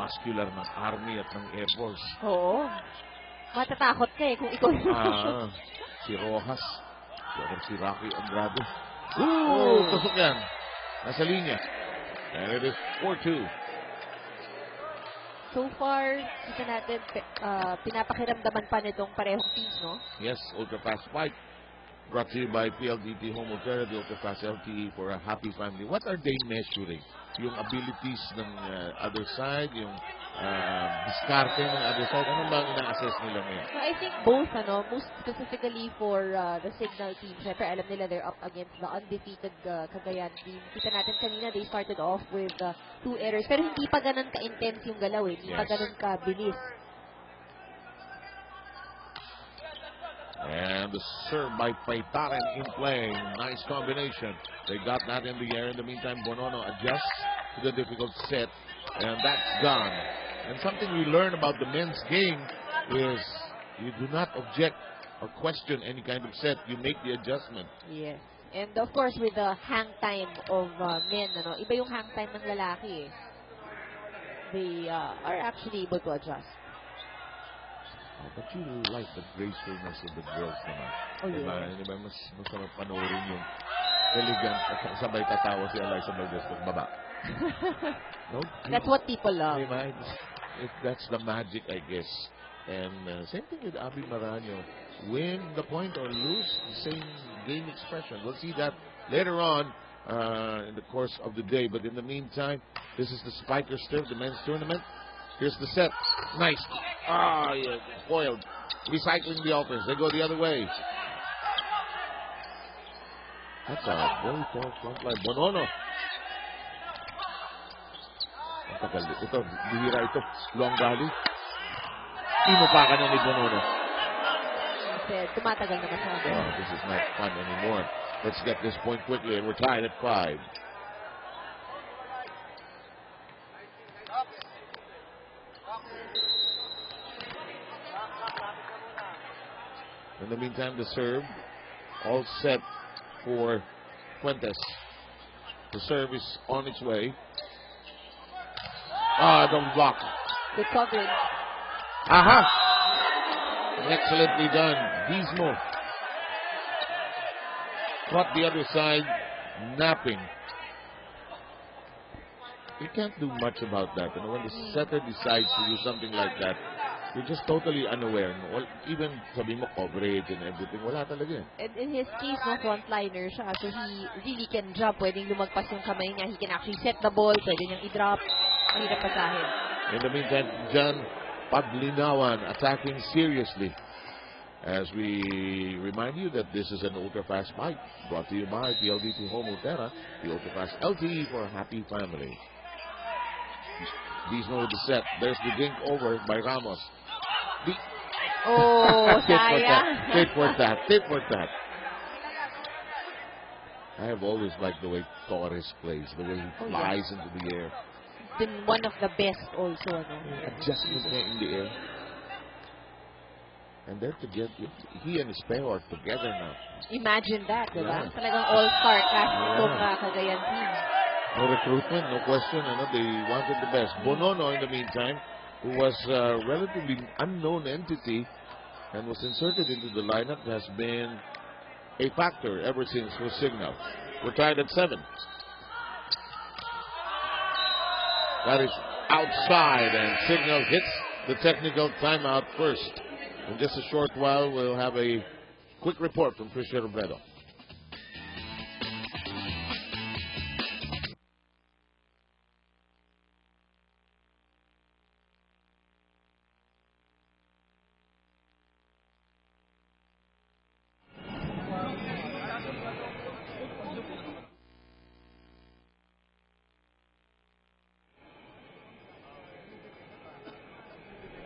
muscular ng Army at ng Air Force. Oo. Matatakot ka kung ikaw si Rojas. Si Rocky Andrade. Tusok yan. Nasa linya. And it is 4-2. So far, kita natin, pinapakiramdaman pa nitong parehong teams, no? Yes, Ultra Fast Fight. Brought to you by PLDT Home Ultra, the Ultra Fast LTE for a happy family. What are they measuring? Yung abilities ng other side, yung diskarte ng other side. Ano ba ang ina-assess nila ngayon? So I think both, most specifically for the Cignal team. Siyempre, alam nila they're up against the undefeated Cagayan team. Kita natin kanina, they started off with 2 errors. Pero hindi pa ganun ka-intense yung galaw eh. Hindi pa ganun ka-bilis. And the serve by Paitaren in play. Nice combination. They got that in the air. In the meantime, Bonono adjusts to the difficult set. And that's gone. And something we learn about the men's game is you do not object or question any kind of set. You make the adjustment. Yes. And of course, with the hang time of men, iba yung hang time ng lalaki eh. They are actually able to adjust. But you like the gracefulness of the girls naman. Diba, mas masarap panoorin yung elegant at sabay tatawa si Eliza Valdez pagbaba. No? That's what people love. Diba? That's the magic, I guess. And same thing with Abby Marano. Win the point or lose, the same game expression. We'll see that later on in the course of the day. But in the meantime, this is the Spiker Stiff, the men's tournament. Here's the set. Nice. Yeah, foiled. Recycling the offense. They go the other way. That's a very tall front line. Bonono. Ito, bihira ito. Long rally. Inupakan na ni Bonono. Tumatagal na masyado. This is not fun anymore. Let's get this point quickly and we're tied at 5. In the meantime, the serve all set for Fuentes. The serve is on its way. Don't block. Good coverage. Aha! Excellently done. Gizmo caught the other side napping. You can't do much about that. You know, when the setter decides to do something like that, you're just totally unaware. Well, even sabi mo coverage and everything, wala talaga. And in his case, frontliner siya. So he really can jump. Pwedeng lumagpas yung kamay niya. He can actually set the ball. Pwede niyang i-drop. Mahirap pasahin. In the meantime, John Padlinawan attacking seriously. As we remind you that this is an Ultra Fast Fight brought to you by PLDT Home Ultra, the Ultra Fast LTE for a happy family. Gizmo with the set. There's the dink over by Ramos. Sayang. Tit for tat. I have always liked the way Torres plays, the way he flies into the air. Been one of the best also. Adjustment in the air. And they're together. He and his pair are together now. Imagine that, diba? Talagang all-star cast itong Cagayan team. No recruitment, no question. They wanted the best. Bonono, in the meantime, who was a relatively unknown entity and was inserted into the lineup, has been a factor ever since for Cignal. We're tied at 7. That is outside, and Cignal hits the technical timeout first. In just a short while, we'll have a quick report from Tricia Robredo.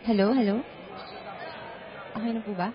Hello? Okay na po ba?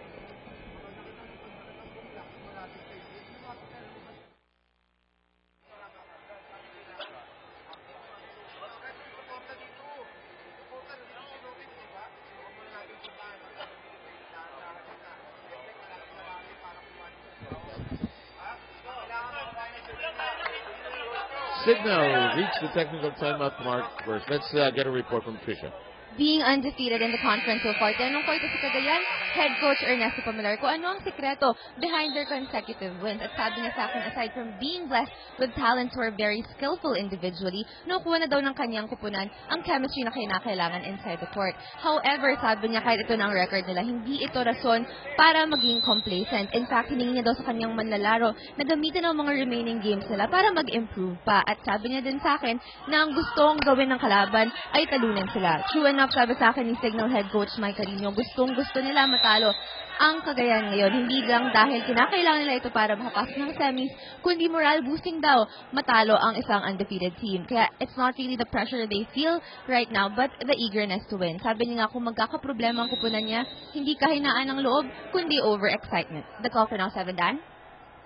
Cignal reached the technical timeout mark first. Let's get a report from Trisha. Being undefeated in the conference so far, tinanong ko ito si Cagayan, head coach Ernesto Pamilar, kung ano ang sekreto behind their consecutive wins. At sabi niya sa akin, aside from being blessed with talents who are very skillful individually, nakuha na daw ng kanyang kupunan ang chemistry na kinakailangan inside the court. However, sabi niya kahit ito na ang record nila, hindi ito rason para maging complacent. In fact, hiningi niya daw sa kanyang manlalaro na gamitin ang mga remaining games nila para mag-improve pa. At sabi niya din sa akin na ang gustong gawin ng kalaban ay talunin sila. True enough, sabi sa akin ni Cignal head coach Mike Carino, gustong-gusto nila matalo ang Cagayan ngayon. Hindi lang dahil kinakailangan nila ito para makapasok ng semis, kundi moral boosting daw matalo ang isang undefeated team. Kaya it's not really the pressure they feel right now, but the eagerness to win. Sabi niya nga kung magkakaproblema ang kupunan niya, hindi kahinaan ng loob, kundi overexcitement. The call for now, 7 Dan.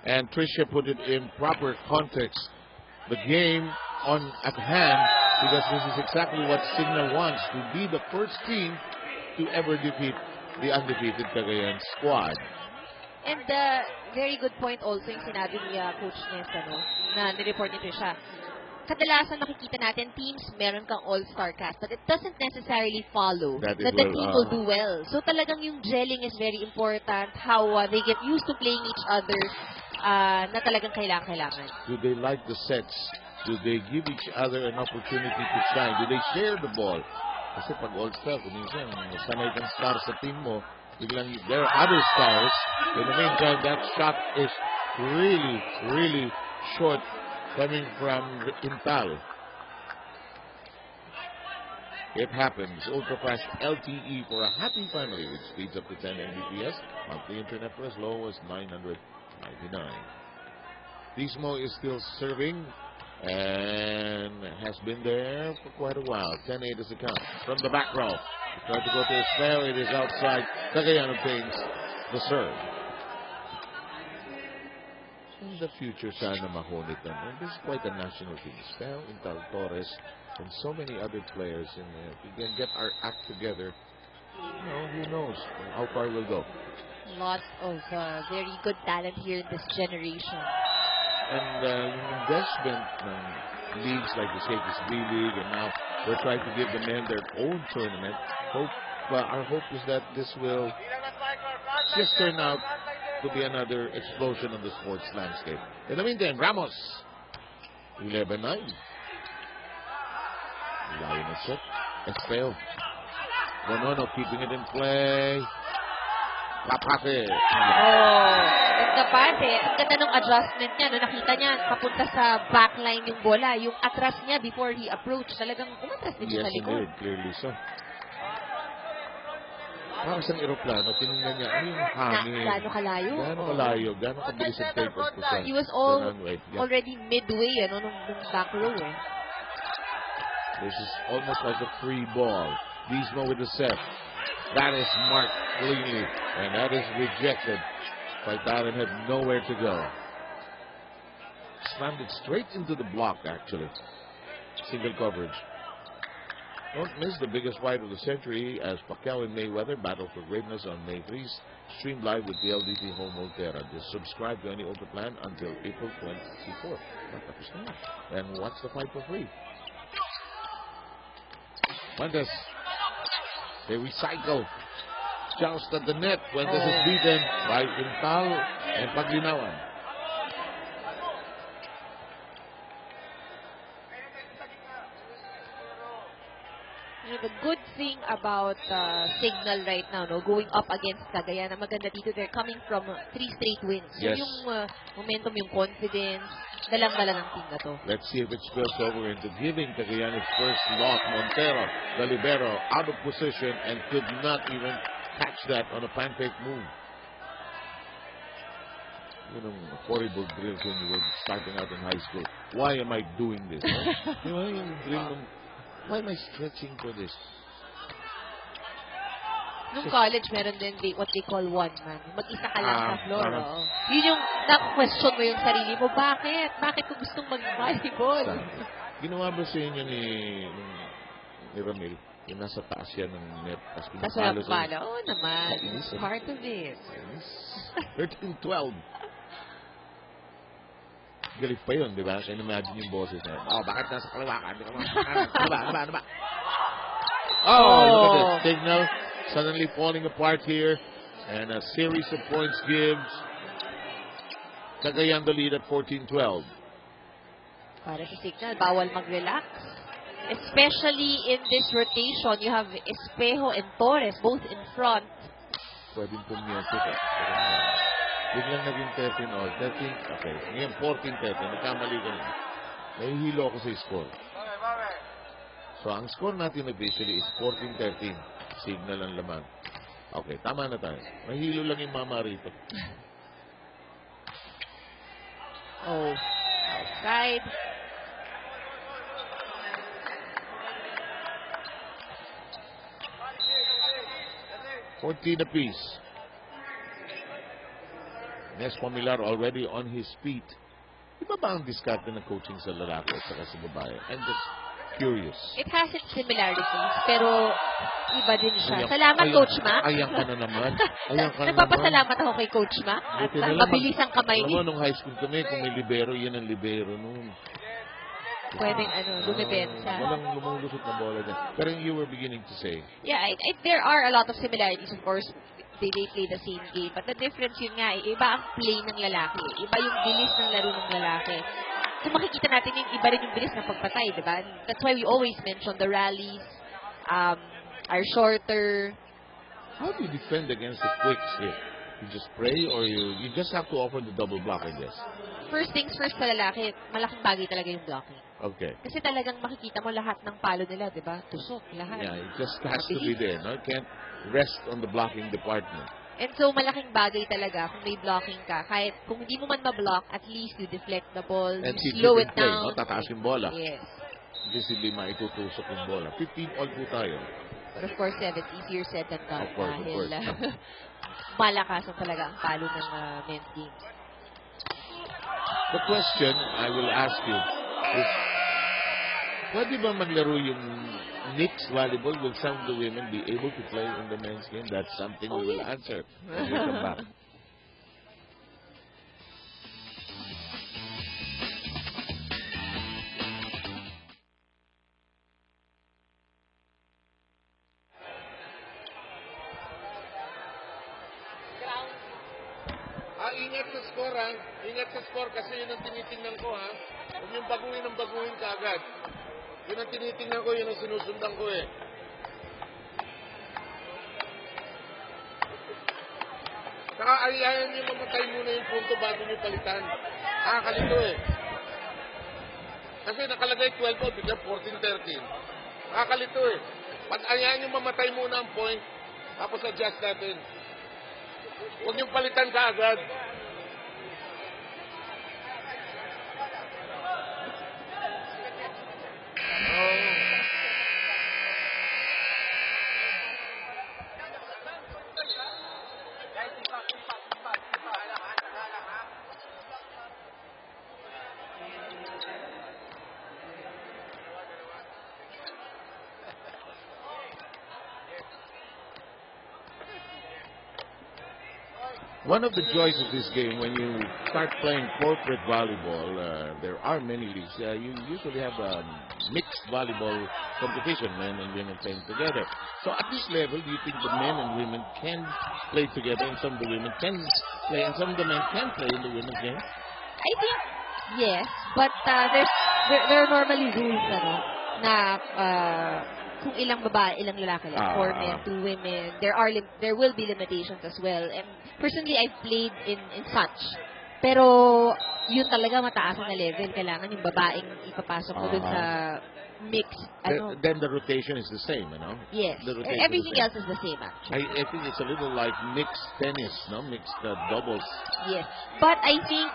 And Tricia put it in proper context. The game at hand, because this is exactly what Cignal wants, to be the first team to ever defeat the undefeated Cagayan squad. And very good point also yung sinabi ni Coach Nesta, no, na nireport ni Trisha. Kadalasan makikita natin teams, meron kang all-star cast, but it doesn't necessarily follow that the team will do well. So talagang yung gelling is very important, how they get used to playing each other, na talagang kailangan. Do they like the sets? Do they give each other an opportunity to shine? Do they share the ball? Kasi pag all-star, kung minsan, sanay kang star sa team mo, biglang there are other stars. In the meantime, that shot is really, really short coming from Intal. It happens. Ultra-fast LTE for a happy family, which speeds up to 10 Mbps. Monthly internet for as low as $999. Pismo is still serving and has been there for quite a while. 10-8 is the count. From the back row. Tried to go to his spell. It is outside. Cagayan obtains the serve. In the future, sana mahonit naman. This is quite a national team. Spell, Intal Torres, and so many other players. And if we can get our act together, who knows how far we'll go. Lots of very good talent here in this generation. And investment leagues like the Shakey's B-League, and now we're trying to give the men their own tournament. Our hope is that this will just turn out to be another explosion of the sports landscape. In the meantime, Ramos, 11-9. Layo na set. Esteo. No, keeping it in play. Papase. Ganda pase. Ang ganda ng adjustment niya. No, nakita niya, papunta sa backline yung bola. Yung atras niya before he approached. Talagang umatras din siya sa likod. Yes, clearly so. Para sa aeroplano, tinignan niya, ano yung hangin? Gaano kalayo? Gaano kabilis ang taper po sa He was already midway, nung back row. This is almost like a free ball. Bismo with the set. That is marked cleanly, and that is rejected. Paitaran had nowhere to go. Slammed it straight into the block, actually. Single coverage. Don't miss the biggest fight of the century as Pacquiao and Mayweather battle for greatness on May 3. Streamed live with the LDT Home Volterra. Just subscribe to any Ultra plan until April 24th. And watch the fight for free. Fuentes. They recycle. Joust at the net. Fuentes is beaten by Intal and Paglinawan. The good thing about Cignal right now, going up against Cagayan, na maganda dito, they're coming from 3 straight wins. Yes. So yung momentum, yung confidence, dalang-dala ng team na to. Let's see if it spills over into giving Cagayan its first loss. Montero, the libero, out of position and could not even catch that on a pancake move. Horrible drills when you were starting out in high school. Why am I doing this? Why am I stretching for this? Nung college, meron din what they call one-man. Mag-isa ka lang sa floor. Yun yung na-question mo yung sarili mo. Bakit? Bakit ko gustong mag-volleyball? Ginawa ba sa inyo ni Ramil? Yung nasa taas yan ng net. Tapos walang bala. Oo naman. It's part of it. 13-12. galit pa yun, di ba? Kaya imagine yung boses na, bakit nasa kaliwa ka? Ano ba? Oh, look at this. Cignal suddenly falling apart here. And a series of points gives Cagayan the lead at 14-12. Para sa Cignal, bawal mag-relax. Especially in this rotation, you have Espejo and Torres both in front. Pwedeng pumiyasit eh. Biglang naging 13 or 13. Okay. Ngayon 14-13. Nagkamali ka na. Nahihilo ako sa score. So, ang score natin officially is 14-13. Cignal ang laman. Okay, tama na tayo. Nahihilo lang yung mama rito. Oh, outside. $14 apiece. Nespomilar already on his feet. Iba ba ang diskarte ng coaching sa lalaki at saka sa babae? I'm just curious. It has its similarities, pero iba din siya. Salamat, Coach Ma. Ayan ka na naman. Ayan ka na Nagpapasalamat ako kay Coach Ma. At mabilis ang kamay niya. niya. Alam mo, nung high school kami, kung may libero, yan ang libero noon. Pwedeng lumipensa. Walang lumulusot na bola dyan. Pero you were beginning to say. Yeah, there are a lot of similarities, of course. They play the same game. But the difference yun nga, iba ang play ng lalaki. Iba yung bilis ng laro ng lalaki. So makikita natin yung iba rin yung bilis ng pagpatay, diba? That's why we always mention the rallies are shorter. How do you defend against the quicks here? You just pray or you just have to offer the double block, I guess? First things first sa lalaki, malaking bagay talaga yung blocking. Okay. Kasi talagang makikita mo lahat ng palo nila, di ba? Tusok, lahat. Yeah, it just has to be there. No? You can't rest on the blocking department. And so, malaking bagay talaga kung may blocking ka. Kahit kung hindi mo man ma-block, at least you deflect the ball, and you slow it play, down. No? Tataas yung bola. Yes. Kasi hindi maitutusok yung bola. 15 all po tayo. But of course, it's easier said than done. Of course. Malakasan talaga ang palo ng men's game. The question I will ask you is, pwede ba maglaro yung mixed volleyball? Will some of the women be able to play in the men's game? That's something we will answer when we come back. Ingat sa score, ha? Ingat sa score kasi yun ang tinitingnan ko, ha? Huwag yung baguhin ka agad. Yun ang tinitingnan ko, yun ang sinusundan ko, eh. Saka ayayan nyo mamatay muna yung punto bago nyo palitan. Kalito, eh. Kasi nakalagay 12 o, bigla 14-13. Kalito, eh. Ayayan nyo mamatay muna ang point, tapos adjust natin. Huwag niyong palitan ka agad. One of the joys of this game, when you start playing corporate volleyball, there are many leagues. You usually have mixed volleyball competition, men and women playing together. So at this level, do you think the men and women can play together, and some of the women can play, and some of the men can play in the women's game? I think yes, but there are normally rules, na kung ilang babae, ilang lalaki, like 4 men, 2 women. There will be limitations as well. And personally, I've played in such. Pero yun talaga mataas na level. Kailangan yung babaeng ipapasok mo dun sa mix. Then the rotation is the same, Yes. Everything else is the same, actually. I think it's a little like mixed tennis, mixed doubles. Yes. But I think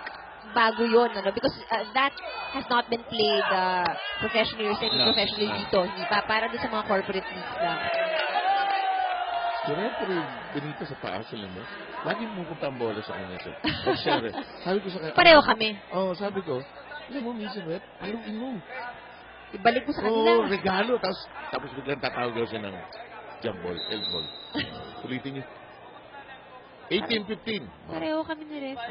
bago yun, because that has not been played professionally or semi-professionally dito. Hindi pa, para doon sa mga corporate leagues lang. Si referee Benito sa taas, alam mo, laging pupunta ang bola sa kanya. Sabi ko sa kanya, pareho kami. Sabi ko, alam mo, minsan, paluin mo. Ibalik mo sa kanila. Regalo. Tapos biglang tatawag daw siya ng jump ball, elf ball. Ulitin niyo. 18-15. Pareho kami ni Ref,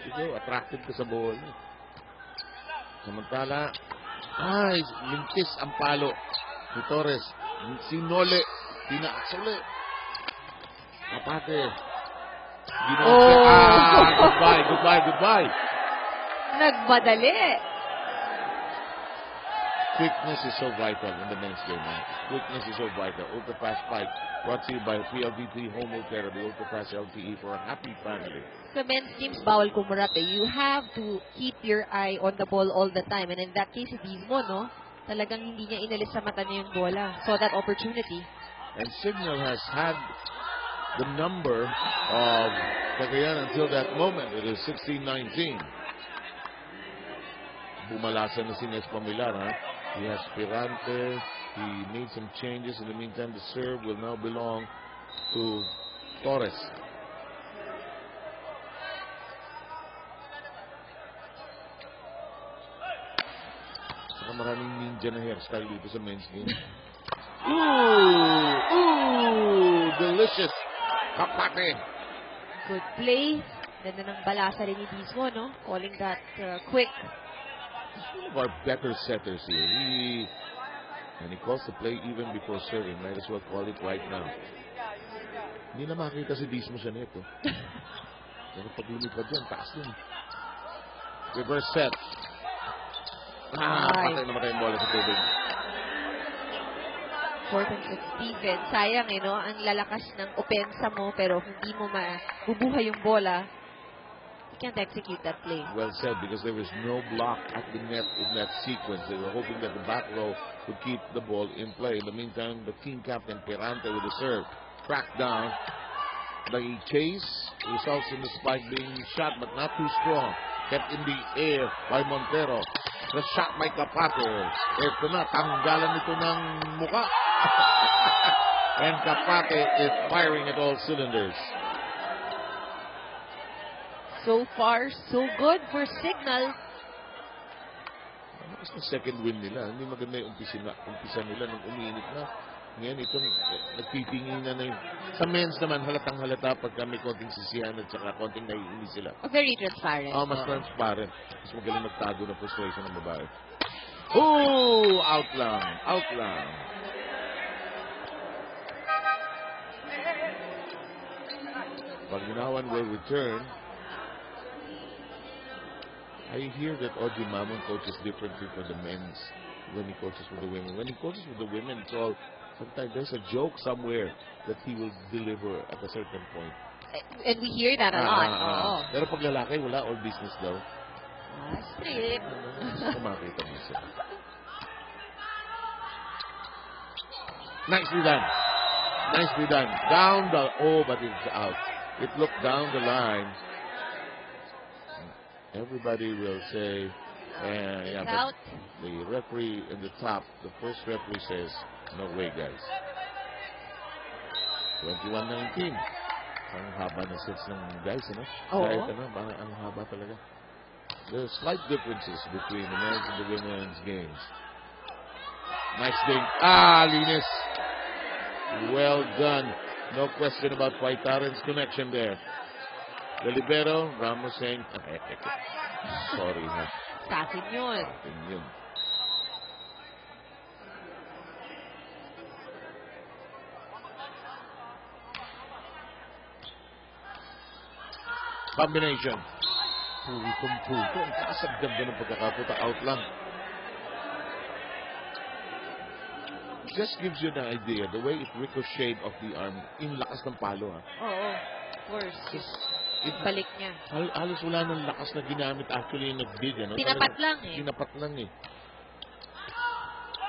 ikaw attracted ka sa bola. Samantala, mintis ang palo ni Torres. Sinole, tinaas ulit. Kapate. Goodbye. Nagmadali. Quickness is so vital in the men's game, man. Quickness is so vital. Ultra Fast Fight, brought to you by PLDT Home Therapy, Ultra Fast LTE for a happy family. Sa men's teams, bawal kumurap eh. You have to keep your eye on the ball all the time. And in that case, si Dismo, no? Talagang hindi niya inalis sa mata niya yung bola. Saw that opportunity. And Cignal has had the number of Cagayan until that moment. It is 16-19. Bumalasan na si Nespamilar, ha? He has Pirante. He made some changes. In the meantime, the serve will now belong to Torres. Saka maraming ninja na hairstyle dito sa men's game. Delicious. Kapate. Good play. Ganda ng balasa rin ni Dismo, no? Calling that quick. One of our better setters here. And he calls the play even before serving. Might as well call it right now. Hindi na makita si Dismo sa neto. Pero pag lumipad dyan, taas din. Reverse set. Patay naman yung bola sa tubig. Importance of defense. Sayang no? Ang lalakas ng opensa mo pero hindi mo mabubuhay yung bola. You can't execute that play. Well said, because there was no block at the net in that sequence. They were hoping that the back row would keep the ball in play. In the meantime, the team captain Pirante with the serve. Tracked down. The chase results in the spike being shot but not too strong. Kept in the air by Montero. The shot by Capate. Ito na, tanggalan ito ng muka. And Capate is firing at all cylinders. So far, so good for Cignal. Mas na second win nila. Hindi maganda yung umpisa nila nung umiinit na. Ngayon, ito, nagtitinginan na yun. Sa men's naman, halatang-halata pagka may konting sisihan at saka konting naiinis sila. Very transparent. Mas transparent. Mas magaling magtago ng frustration ng babae. Out lang. Paginawan will return. I hear that Audrey Mamon coaches differently for the men's when he coaches for the women. When he coaches for the women, it's all, sometimes there's a joke somewhere that he will deliver at a certain point. And we hear that a lot. Pero pag lalaki, wala, all business daw. Straight. Kumakita mo siya. Nicely done. But it's out. It looked down the line. Everybody will say, but the referee in the top, the first referee says, no way, guys. 21-19. Ang haba ng sets ng guys, ano? Kahit ang haba talaga. There are slight differences between the men's and the women's games. Nice thing. Linis. Well done. No question about Paitaren's connection there. The libero, Ramos saying, sorry, ha. Sa akin yun. Combination. Pultong. Ang kasagdag ng pagkakaputa. Out lang. Just gives you an idea, the way it ricocheted off the arm, in lakas ng palo, ha. Of course. Balik niya. Halos wala ng lakas na ginamit actually yung nag-bid. Ano? Pinapat lang eh.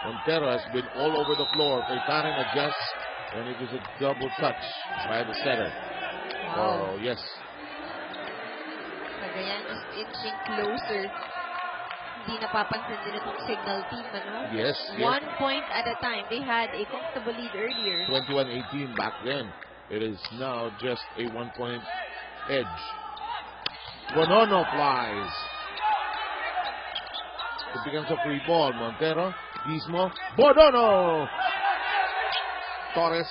Montero has been all over the floor. Paitanen adjusts, and it is a double touch by the setter. Oh, yes. Cagayan is inching closer. Hindi napapansin din itong Cignal team, ano? Yes. 1 point at a time. They had a comfortable lead earlier. 21-18 back then. It is now just a 1-point edge. Bonono flies. It becomes a free ball. Montero, Dismo, Bonono. Torres.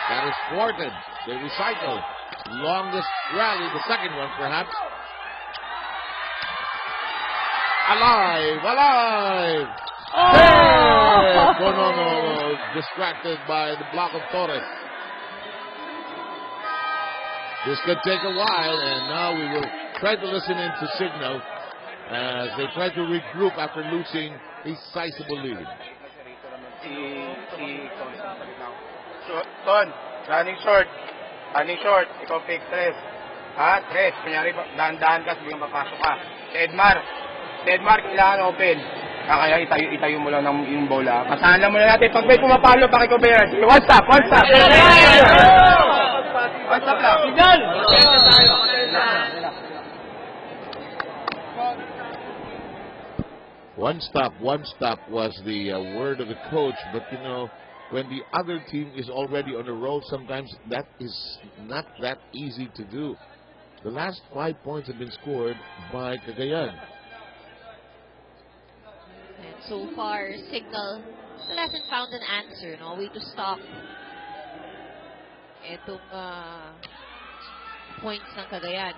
That is thwarted. They recycle. Longest rally, the second one perhaps. alive, alive. Oh! There! Bonono distracted by the block of Torres. This could take a while, and now we will try to listen in to Cignal as they try to regroup after losing a sizable lead. Ton, running short. Running short. Ikaw fake tres. Ha? Tres. Kunyari, dahan-dahan ka, sabihin papasok ka. Si Edmar, kailangan open. Kaya itayo mo lang yung bola. Kasahan mo na natin. Pag may pumapalo, pakikobayan. Sige, one stop. One stop lang. Cignal! One stop was the word of the coach, but you know, when the other team is already on a roll, sometimes that is not that easy to do. The last 5 points have been scored by Cagayan. And so far, Cignal still hasn't found an answer, no way to stop itong points ng Cagayan.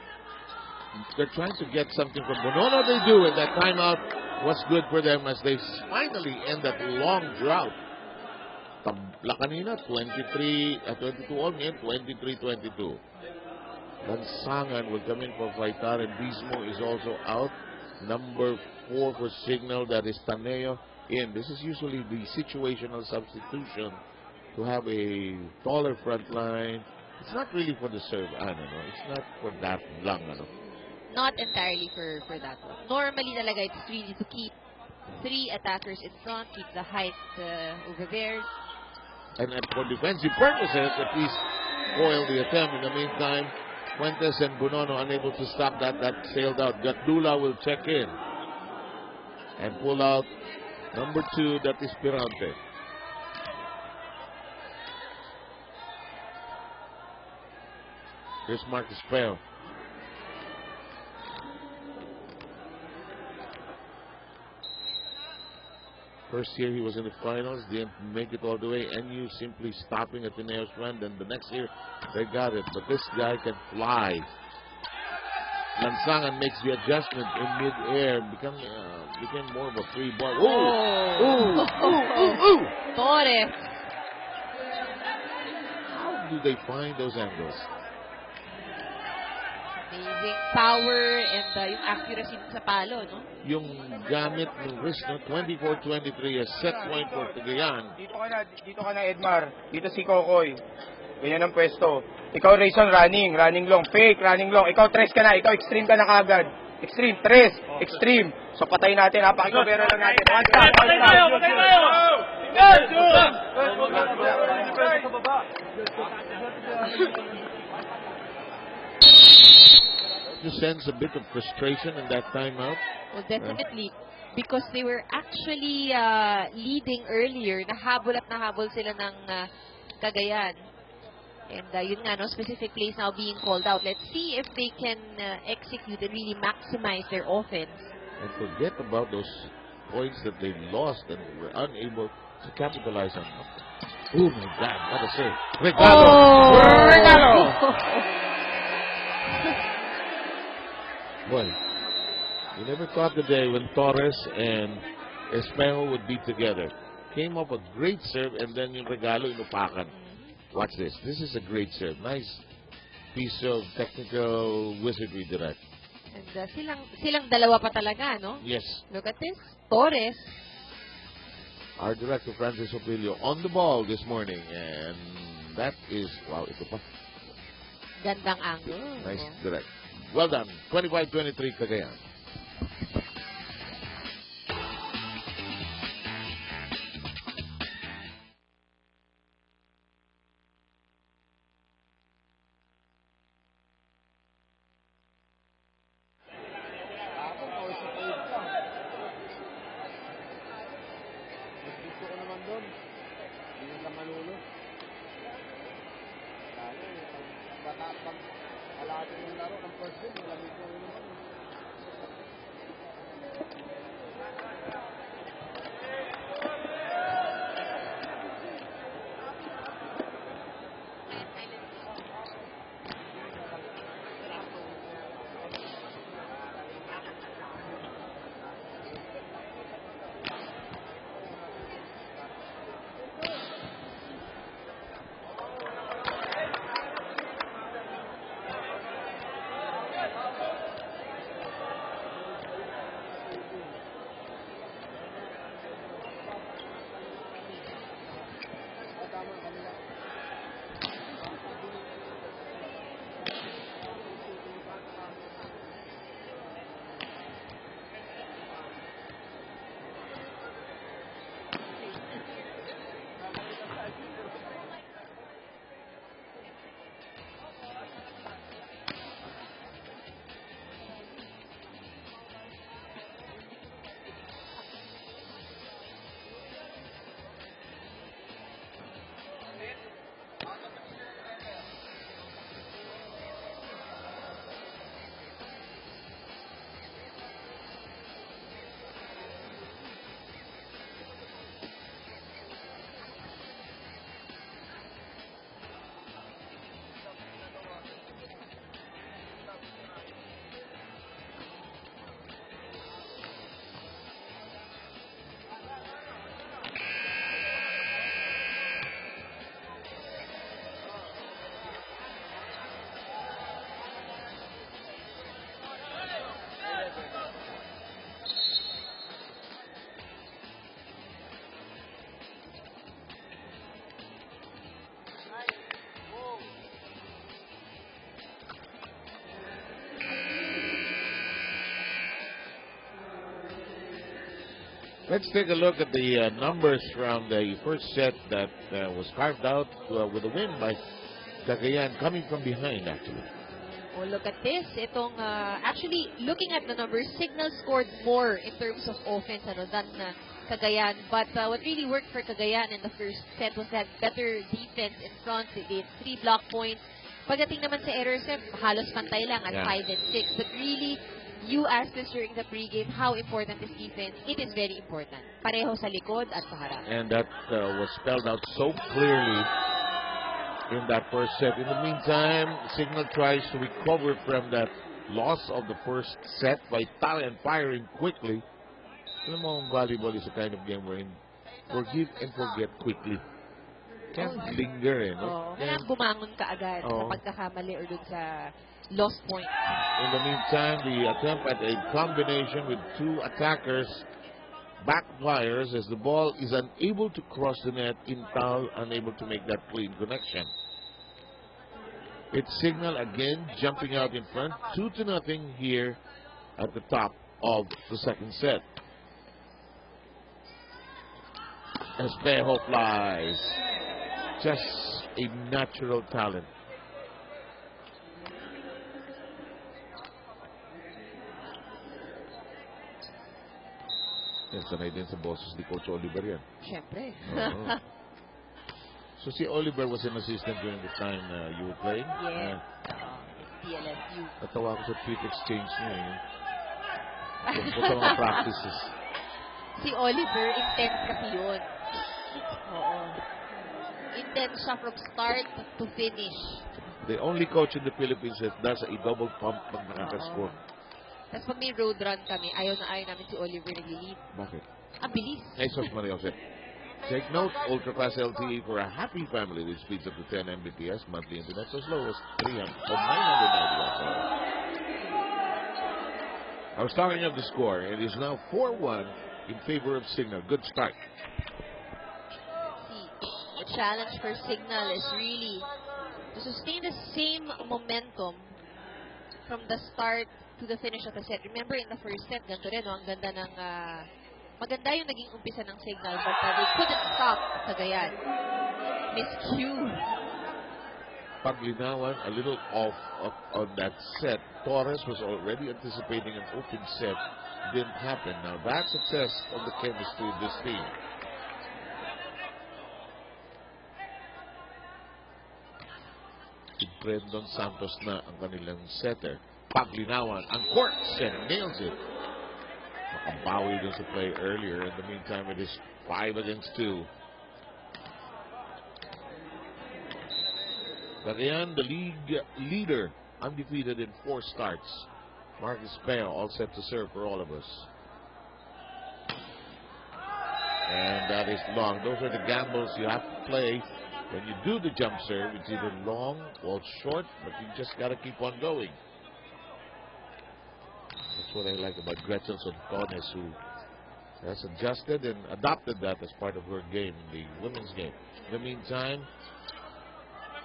They're trying to get something from Bonono. They do, and that timeout was good for them as they finally end that long drought. Tabla kanina, 22 all in, 23-22. Lansangan will come in for Faitar, and Bismo is also out. Number 4 for Cignal, that is Taneo, in. This is usually the situational substitution to have a taller front line. It's not really for the serve, it's not for that lang, Not entirely for that one. Normally talaga it's really to keep 3 attackers in front, keep the height over there. And for defensive purposes, at least foil the attempt. In the meantime, Fuentes and Bonono unable to stop that. That sailed out. Gatdula will check in and pull out number 2, that is Pirante. Here's Marcus Pell. First year he was in the finals, didn't make it all the way. NU simply stopping at the Neos run. Then the next year they got it. But this guy can fly. Lansangan makes the adjustment in mid-air, became more of a free ball. Ooh! Torres. How do they find those angles? Amazing power and yung accuracy sa palo, no? Yung gamit ng wrist, 24-23, a set point for Cagayan. Dito ka na, Edmar. Dito si Kokoy. Ganyan ang pwesto. Ikaw, Rayson, running long. Fake, running long. Ikaw, tres ka na. Ikaw, extreme ka na kagad. Extreme, tres, extreme. So, patayin natin, ha? Pakikobero lang natin. One stop. Patay tayo! You sense a bit of frustration in that timeout? Well, definitely. Because they were actually leading earlier. Nahabol sila ng Cagayan. And yun nga, no, specific plays now being called out. Let's see if they can execute and really maximize their offense. And forget about those points that they lost and were unable to capitalize on. Oh my God, what a save. Regalo! Boy, you never thought the day when Torres and Espejo would be together. Came up a great serve and then yung regalo inupakan. Watch this. This is a great serve. Nice piece of technical wizardry, Direct. And silang dalawa pa talaga, no? Yes. Look at this. Torres. Our director, Francis Opilio, on the ball this morning. And that is, wow, ito pa. Gandang angle. Nice, Direct. Well done. 25-23, Cagayan. Let's take a look at the numbers from the first set that was carved out with a win by Cagayan, coming from behind, actually. Oh, look at this. Itong, actually, looking at the numbers, Cignal scored more in terms of offense than Cagayan. But what really worked for Cagayan in the first set was that better defense in front. They did 3 block points. Pagdating naman sa errors, halos pantay lang at 5 and 6. But really, you asked us during the pregame how important is defense. It is very important. Pareho sa likod at sa harap. And that was spelled out so clearly in that first set. In the meantime, Cignal tries to recover from that loss of the first set by firing quickly. Alam mo, volleyball is a kind of game wherein forgive and forget quickly. Can't linger, no? Kailangan bumangon ka agad sa pagkakamali or dun sa lost point. In the meantime, the attempt at a combination with 2 attackers backfires as the ball is unable to cross the net in foul, unable to make that clean connection. It's Cignal again jumping out in front, 2-0 here at the top of the second set. Espejo flies. Just a natural talent. Yan, sanay din sa boses ni Coach Oliver yan. Siyempre. So si Oliver was an assistant during the time you were playing? Yes. PLSU. Natawa ko sa tweet exchange niya. Tungkol sa mga practices. Si Oliver, intense kasi yun. Oo. Intense siya from start to finish. The only coach in the Philippines that does a double pump pag nakakascore. Tapos pag may road run kami, ayaw namin si Oliver nag-lead. Bakit? Ang bilis. Jesus Maria Jose. Take note, ultra-fast LTE for a happy family with speeds up to 10 Mbps, monthly internet so as low as 990 watts. I was talking of the score. It is now 4-1 in favor of Cignal. Good start. The challenge for Cignal is really to sustain the same momentum from the start to the finish of the set. Remember in the first set, ganito rin, ang ganda ng maganda yung naging umpisa ng Cignal, but they couldn't stop Cagayan. Miscue. Paglinawan, a little off on that set. Torres was already anticipating an open set. Didn't happen. Now that's a test of the chemistry of this team. Si Brendon Santos na ang kanilang setter. Paglinawan, ang courts and nails it. Makabawi dun sa play earlier. In the meantime, it is 5 against 2. Cagayan, the league leader, undefeated in 4 starts. Marcus Peo all set to serve for all of us. And that is long. Those are the gambles you have to play when you do the jump serve. It's either long or short, but you just got to keep on going. That's what I like about Gretchen Sontones, who has adjusted and adopted that as part of her game, the women's game. In the meantime,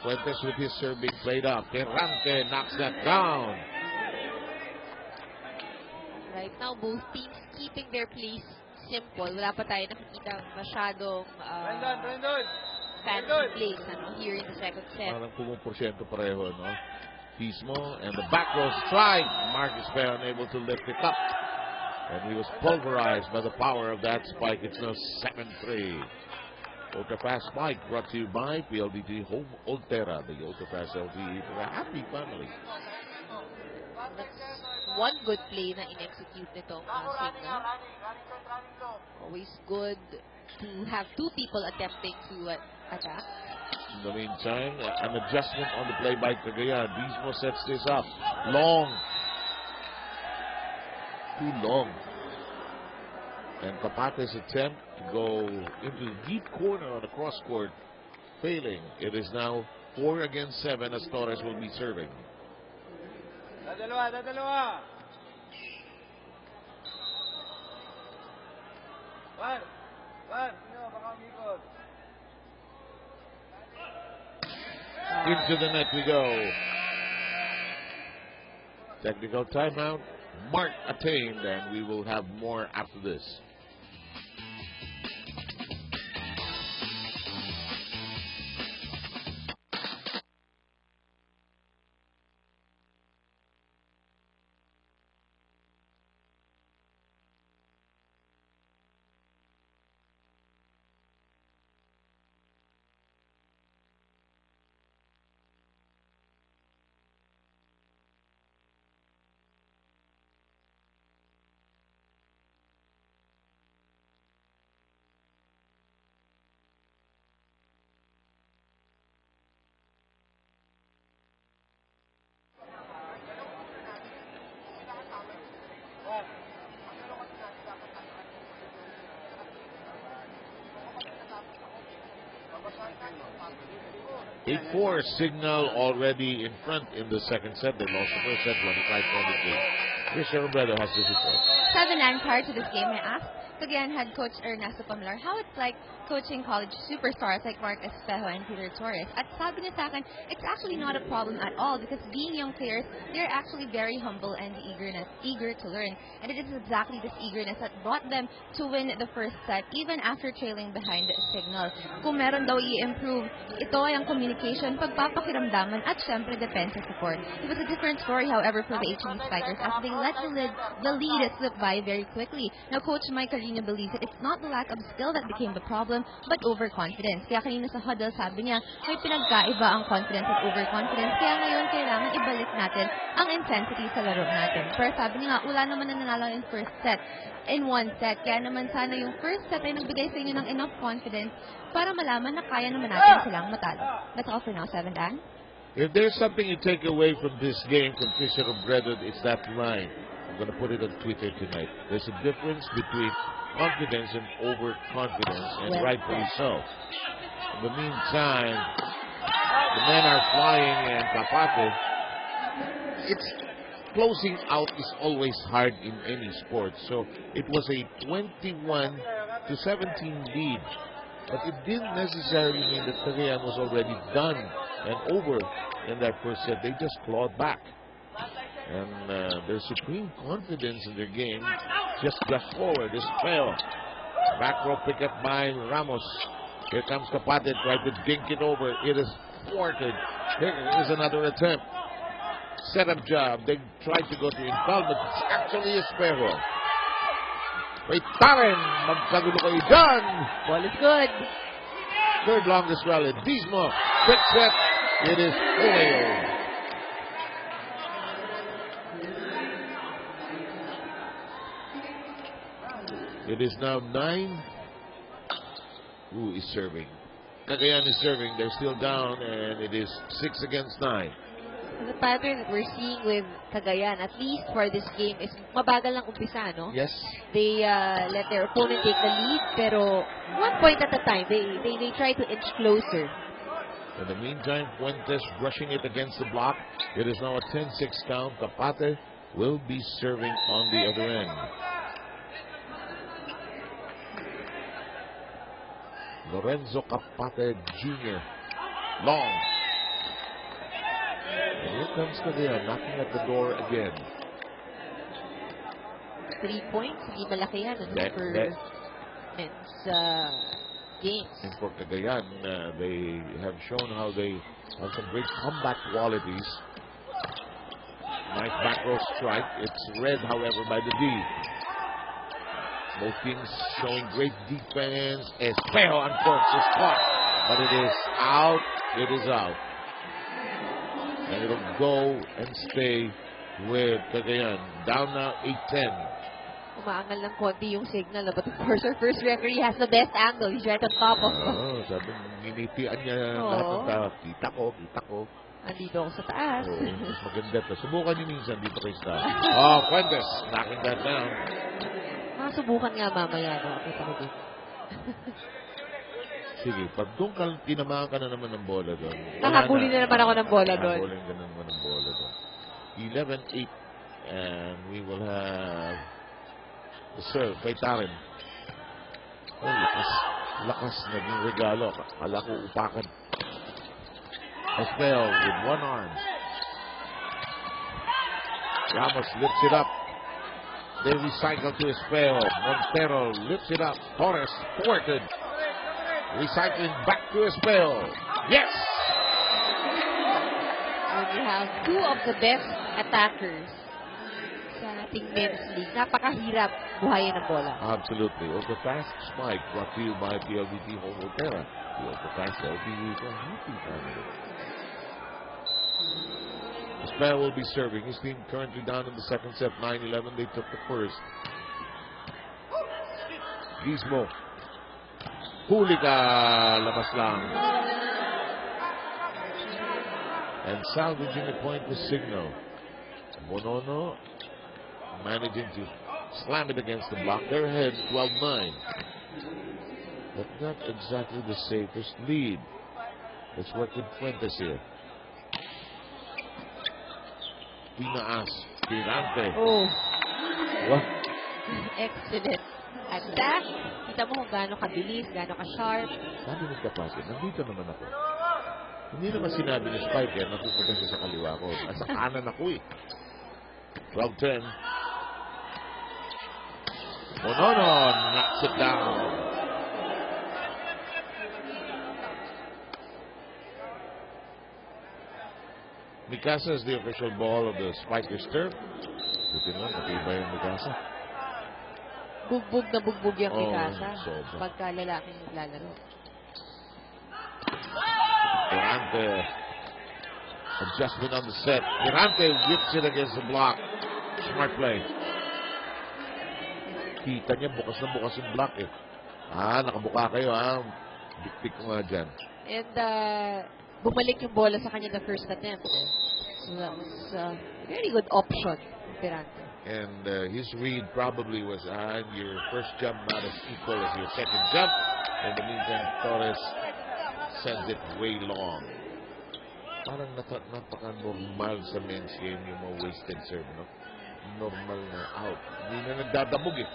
Fuentes with his serve being played up. Terrante knocks that down. Right now, both teams keeping their plays simple. Wala pa tayo nakikita masyadong fancy plays here in the second set. Parang pumuporsyento pareho, no? Pismo and the back row strike. Marcus Peo unable to lift it up. And he was pulverized by the power of that spike. It's now 7-3. Ultra-fast spike brought to you by PLDT Home Ultera, the ultra-fast LTE for a happy family. That's one good play na in-execute nitong Cignal. Always good to have 2 people attempting to attack. In the meantime, an adjustment on the play by Cagayan. Bismo sets this up. Long. Too long. And Capate's attempt to go into the deep corner on the cross court, failing. It is now 4 against 7 as Torres will be serving. Dadalawa. One. Baka umikot. Into the net we go. Technical timeout. Mark attained, and we will have more after this. 8-4, Cignal already in front in the second set. They lost the first set, 25-23. Trisha Robredo has this report. 7-9 prior to this game, I asked Cagayan head coach Ernesto Pamilar how it's like coaching college superstars like Mark Espejo and Peter Torres. At sabi niya sa akin, it's actually not a problem at all because being young players, they're actually very humble and eager to learn. And it is exactly this eagerness that brought them to win the first set even after trailing behind Cignal. Kung meron daw i-improve, ito ay ang communication, pagpapakiramdaman at syempre defensive support. It was a different story, however, for the HME Spikers as they let the lead slip by very quickly. Now, Coach Mike Carino believes that it's not the lack of skill that became the problem, but overconfidence. Kaya kanina sa huddle, sabi niya, may pinagkaiba ang confidence at overconfidence. Kaya ngayon, kailangan ibalik natin ang intensity sa laro natin. Pero sabi niya nga, wala naman na nanalo in first set, in one set. Kaya naman sana yung first set ay nagbigay sa inyo ng enough confidence para malaman na kaya naman natin silang matalo. That's all for now, 7 Dan. If there's something you take away from this game from Trisha Robredo, it's that line. I'm going to put it on Twitter tonight. There's a difference between confidence and overconfidence, and rightfully so. In the meantime, the men are flying, and Kapate, it's closing out is always hard in any sport. So it was a 21-17 lead, but it didn't necessarily mean that Cagayan was already done and over in that first set. They just clawed back. And their supreme confidence in their game just rushed forward. This fail. Back row pick up by Ramos. Here comes Kapate, tried to dink it over. It is thwarted. Here is another attempt. Setup job. They tried to go to install, but it's actually Espejo. Wait, Taren! Magkagulo kayo dyan! Ball is good. Third longest rally. Dismo. Quick set. It is failed. It is now 9. Who is serving? Cagayan is serving. They're still down, and it is 6 against 9. The pattern that we're seeing with Cagayan, at least for this game, is mabagal lang umpisa, no? Yes. They let their opponent take the lead, pero one point at a time, they try to inch closer. In the meantime, Fuentes brushing it against the block. It is now a 10-6 count. Kapate will be serving on the other end. Lorenzo Kapate Jr. Long. And here comes Cagayan knocking at the door again. 3 points, hindi malaki yan for men's games. And for Cagayan, they have shown how they have some great comeback qualities. Nice back row strike. It's read, however, by the D. Both teams showing great defense. Espejo uncorks is caught, but it is out. It is out. And it'll go and stay with Cagayan. Down now 8-10. Umaangal ng konti yung Cignal, but of course our first referee has the best angle. He's right on top of sabi, ninitian niya lahat ng tao. Kita ko. Andito ako sa taas. Mas maganda to. Subukan niyo minsan dito kay Star. Fuentes, knocking that down. Subukan nga mamaya, no? Kita mo din. Sige, pag doon tinamaan ka na naman ng bola doon. Nakabuli na naman ako ng bola doon. Nakabuli ka na naman ng bola doon. 11-8. And we will have the serve kay Taren. Lakas naging regalo. Kala ko upakan. Espejo with one arm. Ramos lifts it up. They recycle to Espejo. Montero lifts it up. Torres thwarted. Recycling back to Espejo. Yes! And we have two of the best attackers sa ating men's league. Napakahirap buhayin ng bola. Absolutely. Ultra Fast Spike brought to you by PLDT Home Opera. The Ultra Fast LTV for happy family. Espejo will be serving. His team currently down in the second set. 9-11. They took the first. Gizmo. Huli ka. Labas lang. And salvaging a point with Cignal. Bonono managing to slam it against the block. They're ahead 12-9. But not exactly the safest lead. Let's work with Fuentes here. Pinaas. Tirante. Oh, What? excellent attack. Kita mo kung gaano kabilis, gaano ka-sharp. Sabi ng kapatid, nandito naman ako. Hindi naman sinabi ni Spike yan, napupunta siya sa kaliwa ko. At sa kanan ako eh. 12-10. Bonono knocks it down. Mikasa is the official ball of the Spikers turf. Buti naman, matibay yung Mikasa. Bugbog na bugbog yung Mikasa. sobra. Pagka lalaking naglalaro. Tirante. Adjustment on the set. Tirante whips it against the block. Smart play. Kita niya, bukas na bukas yung block eh. Nakabuka kayo Big-big ko nga dyan. And bumalik yung bola sa kanya the first attempt. So that was a very good option. Tirante. And his read probably was, your first jump not as equal as your second jump. In the meantime, Torres sends it way long. Parang napaka-normal sa men's game yung mga wasted serve, no? Normal na out. Hindi na nagdadabog eh.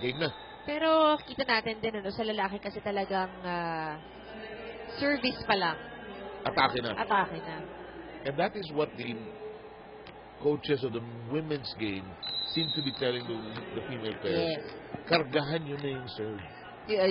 Game na. Pero kita natin din, sa lalaki kasi talagang service pa lang. Atake na. Atake na. And that is what the coaches of the women's game seem to be telling the female players. Yes. Kargahan yun na yung serve.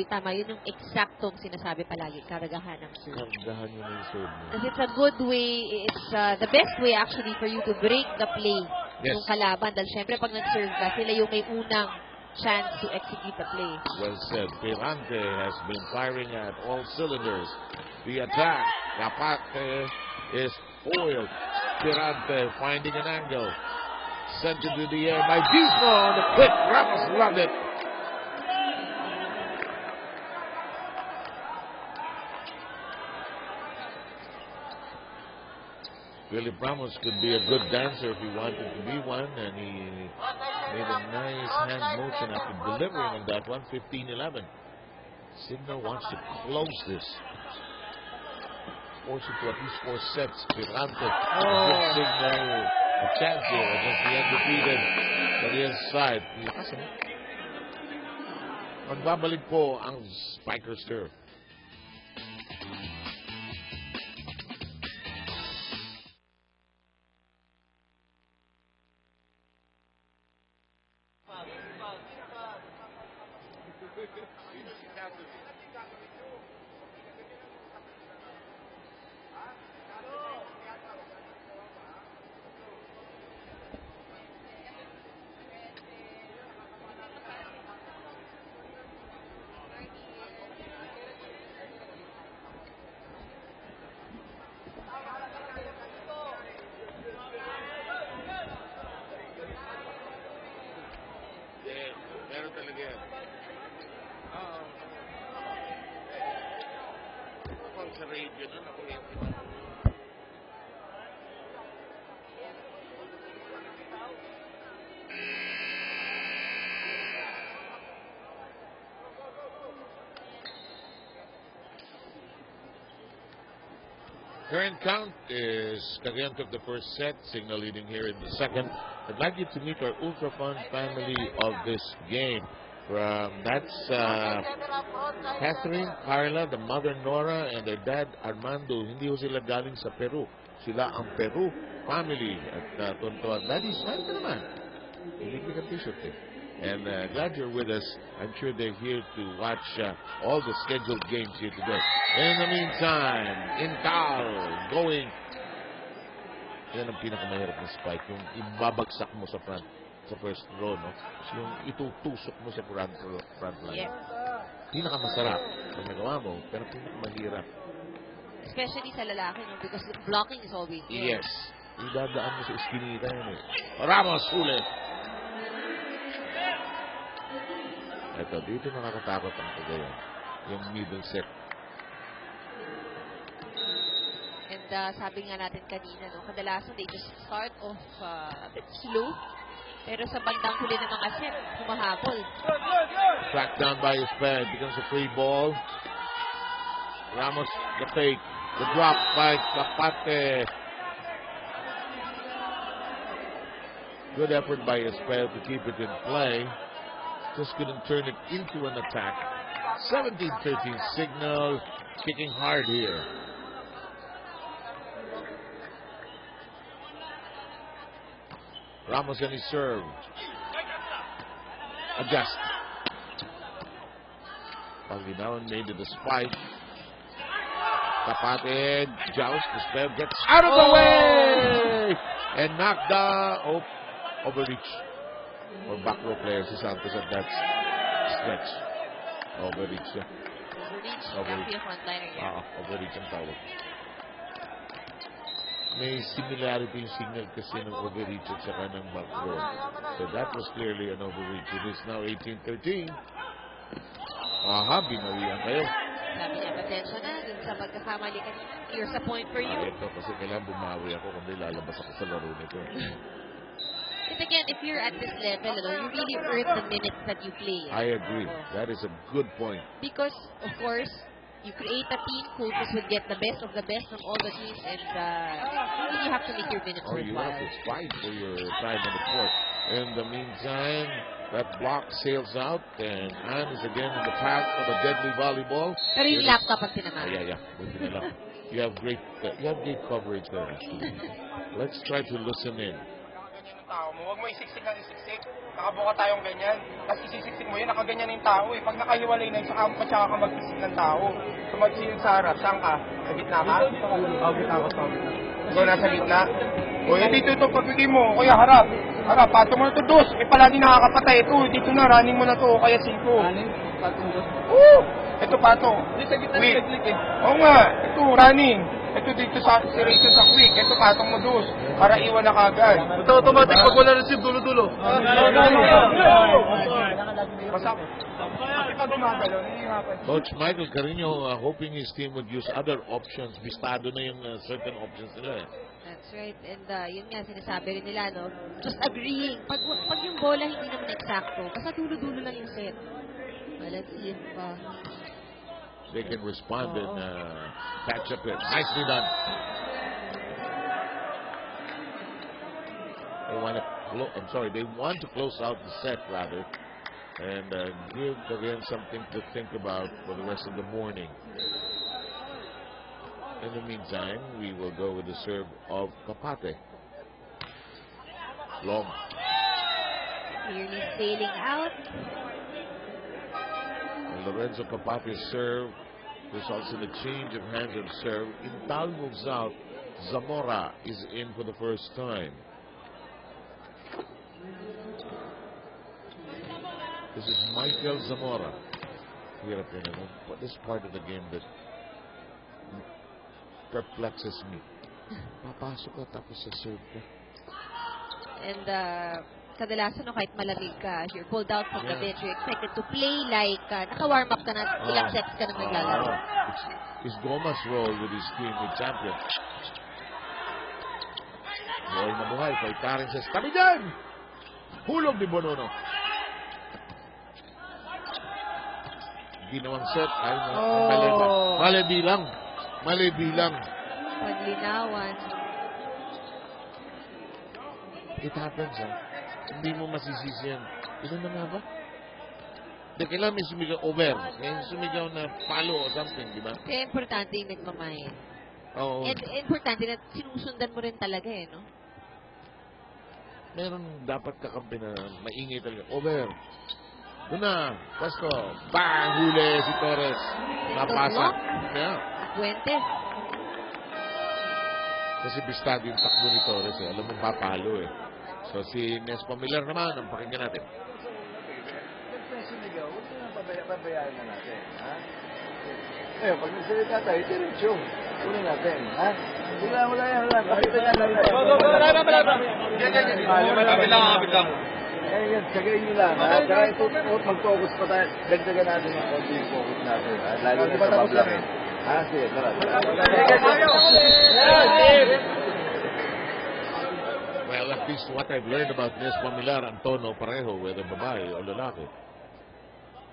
Tama, yun yung eksaktong sinasabi palagi, karagahan ng serve. Kargahan yun na yung serve. Kasi it's a good way, it's the best way actually for you to break the play ng kalaban. Dahil syempre pag nag-serve ka, sila yung may unang chance to execute the play. Well said. Tirante has been firing at all cylinders. The attack. Capate is foiled. Tirante finding an angle. Sent it to the air by Gizmo on the quick. Ramos loved it. Philip Ramos could be a good dancer if he wanted to be one, and he made a nice hand motion after delivering on that one. 15-11. Cignal wants to close this. Force it to at least 4 sets. Tirante gives Cignal a chance here against the undefeated Maria's side. Magbabalik po ang Spikers turf. Current count is Cagayan took the first set, Cignal leading here in the second. I'd like you to meet our ultra fun family of this game. That's Catherine, Carla, the mother Nora, and their dad Armando. Hindi ho sila galing sa Peru. Sila ang Peru family. At tuntua, Daddy, smile ka naman. Hindi ka t-shirt eh. And glad you're with us. I'm sure they're here to watch all the scheduled games here today. In the meantime, Incal going. Yan ang pinakamahirap na spike. Yung ibabagsak mo sa front, sa first row, no? Yung itutusok mo sa front line. Yes. Pinakamasarap kung nagawa mo, pero pinakamahirap. Especially sa lalaki, no? Because the blocking is always there. Yes. Idadaan mo sa iskinita yun eh. Ramos, ulit. Ito, dito nakakatakot ang Cagayan. Yung middle set. And sabi nga natin kanina, no, kadalasan they just start off a bit slow. Pero sa bandang huli ng mga set, humahabol. Tracked down by his pad. Becomes a free ball. Ramos, the fake. The drop by Kapate. Good effort by Espel to keep it in play. Just couldn't turn it into an attack. 17-13 Cignal. Kicking hard here. Ramos and he served. Adjust. Panginawan made it a spike. Kapatid. Joust. Espel gets out of the way! And knocked down. Overreach. Or back row player si Santos at that stretch. Overreach. Overreach. Frontliner niya. Overreach ang tawag. May similarity yung Cignal kasi ng overreach at saka ng back row. So that was clearly an overreach. It is now 18-13. Aha, binawian kayo. Sabi niya, pasensya na dun sa pagkakamali ka. Here's a point for you. Ito kasi kailangan bumawi ako kundi lalabas ako sa laro nito. But again, if you're at this level, you really earn the minutes that you play. I agree. That is a good point. Because, of course, you create a team, coaches would get the best of the best from all the teams, and you have to make your minutes You worthwhile. have to fight for your time on the court. In the meantime, that block sails out, and Ann is again in the path of a deadly volleyball. Pero yung laptop ang tinamaan. Yeah. Buti na lang. You have great coverage there. Let's try to listen in. Tao mo, huwag mo isiksik ng isiksik. Nakabuka tayong ganyan. Tapos isisiksik mo yun, nakaganyan yung tao eh. Pag nakahiwalay na yun, saka ka mag-isik ng tao. Tumagsiyod sa harap, saan ka? Sa gitna ka? Gitna ko. Ikaw nasa gitna? O, dito ito, pagbigay mo. Kaya harap. Harap, pato mo na ito, dos. Eh, palagi nakakapatay. Ito, dito na, running mo na ito. Kaya 5. Running? Patong dos? Oo! Ito, pato. Sa gitna ng quick eh. Oo nga, ito, running. Ito dito sa Rachel sa quick. Ito patong mo dos. Para iwan na kagad. Ito automatic pag wala receive, dulo-dulo. Coach Michael Carino hoping his team would use other options. Bistado na yung certain options nila eh. That's right. And yun nga, sinasabi rin nila, no? Just agreeing. Pag yung bola hindi naman eksakto, basta dulo-dulo lang yung set. Let's see if they can respond and catch up it. Nicely done. They want to close out the set rather, and give Cagayan something to think about for the rest of the morning. In the meantime, we will go with the serve of Kapate. Long. Clearly sailing out. Lorenzo Kapate's serve results in a change of hands of serve. Intal moves out. Zamora is in for the first time. This is Michael Zamora. Here at but this part of the game that perplexes me. Papasok ka tapos sa serve ka. And kadalasan kahit malamig ka, you're pulled out from the bench, you're expected to play like naka-warm up ka na, ilang sets ka na naglalaro. It's Goma's role with his team with champion. Buhay na buhay, paitarin sa tabi dyan! Hulog ni Bonono. Ginawang set ay mali bilang. Paglinawan. It happens, Hindi mo masisisi yan. Ilan na nga ba? Kailangan may sumigaw over. May sumigaw na palo o something, di ba? Kaya importante yung nagmamahin. Oo. And importante na sinusundan mo rin talaga no? Meron dapat kakampi na maingay talaga. Over. Doon na. Pasko. Bang! Huli si Torres. Napasa. Yeah. Fuentes. Kasi bistado yung takbo ni Torres Alam mo papalo So si Nes Pamilar naman, ang pakinggan natin. Sinigaw, huwag na pabayaan na natin. Ha? Ngayon, pag nagsalita tayo, diretso. Una natin. Ha? Wala yan. Pakita niya natin. Kapit lang. Yan, sagay nyo lang. Kaya ito, mag-focus pa tayo. Dagdagan natin ang konti yung focus natin. Lalo na sa pablangin. Sige, tara. Well, at least what I've learned about Nes Pamilar, Antono, pareho, whether babae o lalaki.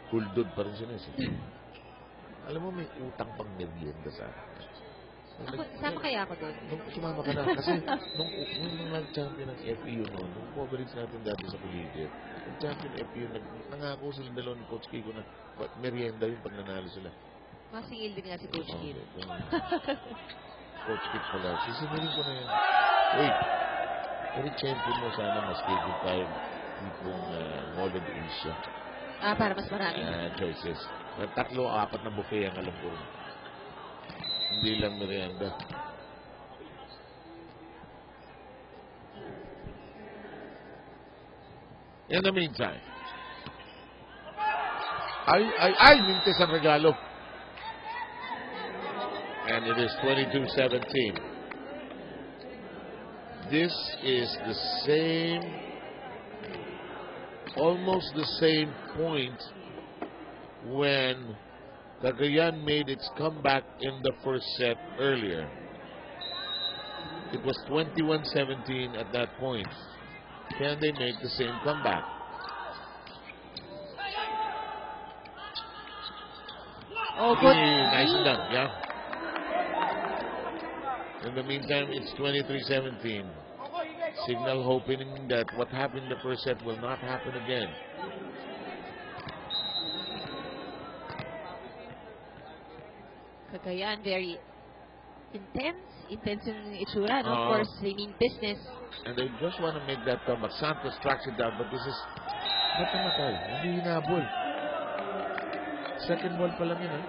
Huldod pa rin si Nes. Alam mo, may utang pang merienda sa akin. Sama kaya ako doon. Nung sumama ka na, kasi nung nag-champion ng FEU noon, nung coverage natin dati sa Collegiate, yung champion FEU, nangako sila dalawa ni Coach Kiko na merienda yung pag nanalo sila. Masingil din nga si Coach Kim. Coach Kiko pala. Sisingilin ko na yan. Wait. Pero champion mo sana mas schedule tayo tipong Mall of Asia. Para mas marami. Choices. 3 o 4 na buffet ang alam ko. Hindi lang merienda. In the meantime, ay, mintis ang regalo. And it is 22-17. This is the same, almost the same point when Cagayan made its comeback in the first set earlier. It was 21-17 at that point. Can they make the same comeback? Oh, good. Nice and done, yeah. In the meantime, it's 23-17. Cignal hoping that what happened in the first set will not happen again. Cagayan, very intense yung itsura, no? Of course, they mean business. And they just want to make that comeback. Santos tracks it down, but this is not namatay. Hindi hinabol. Second ball pa lang yun,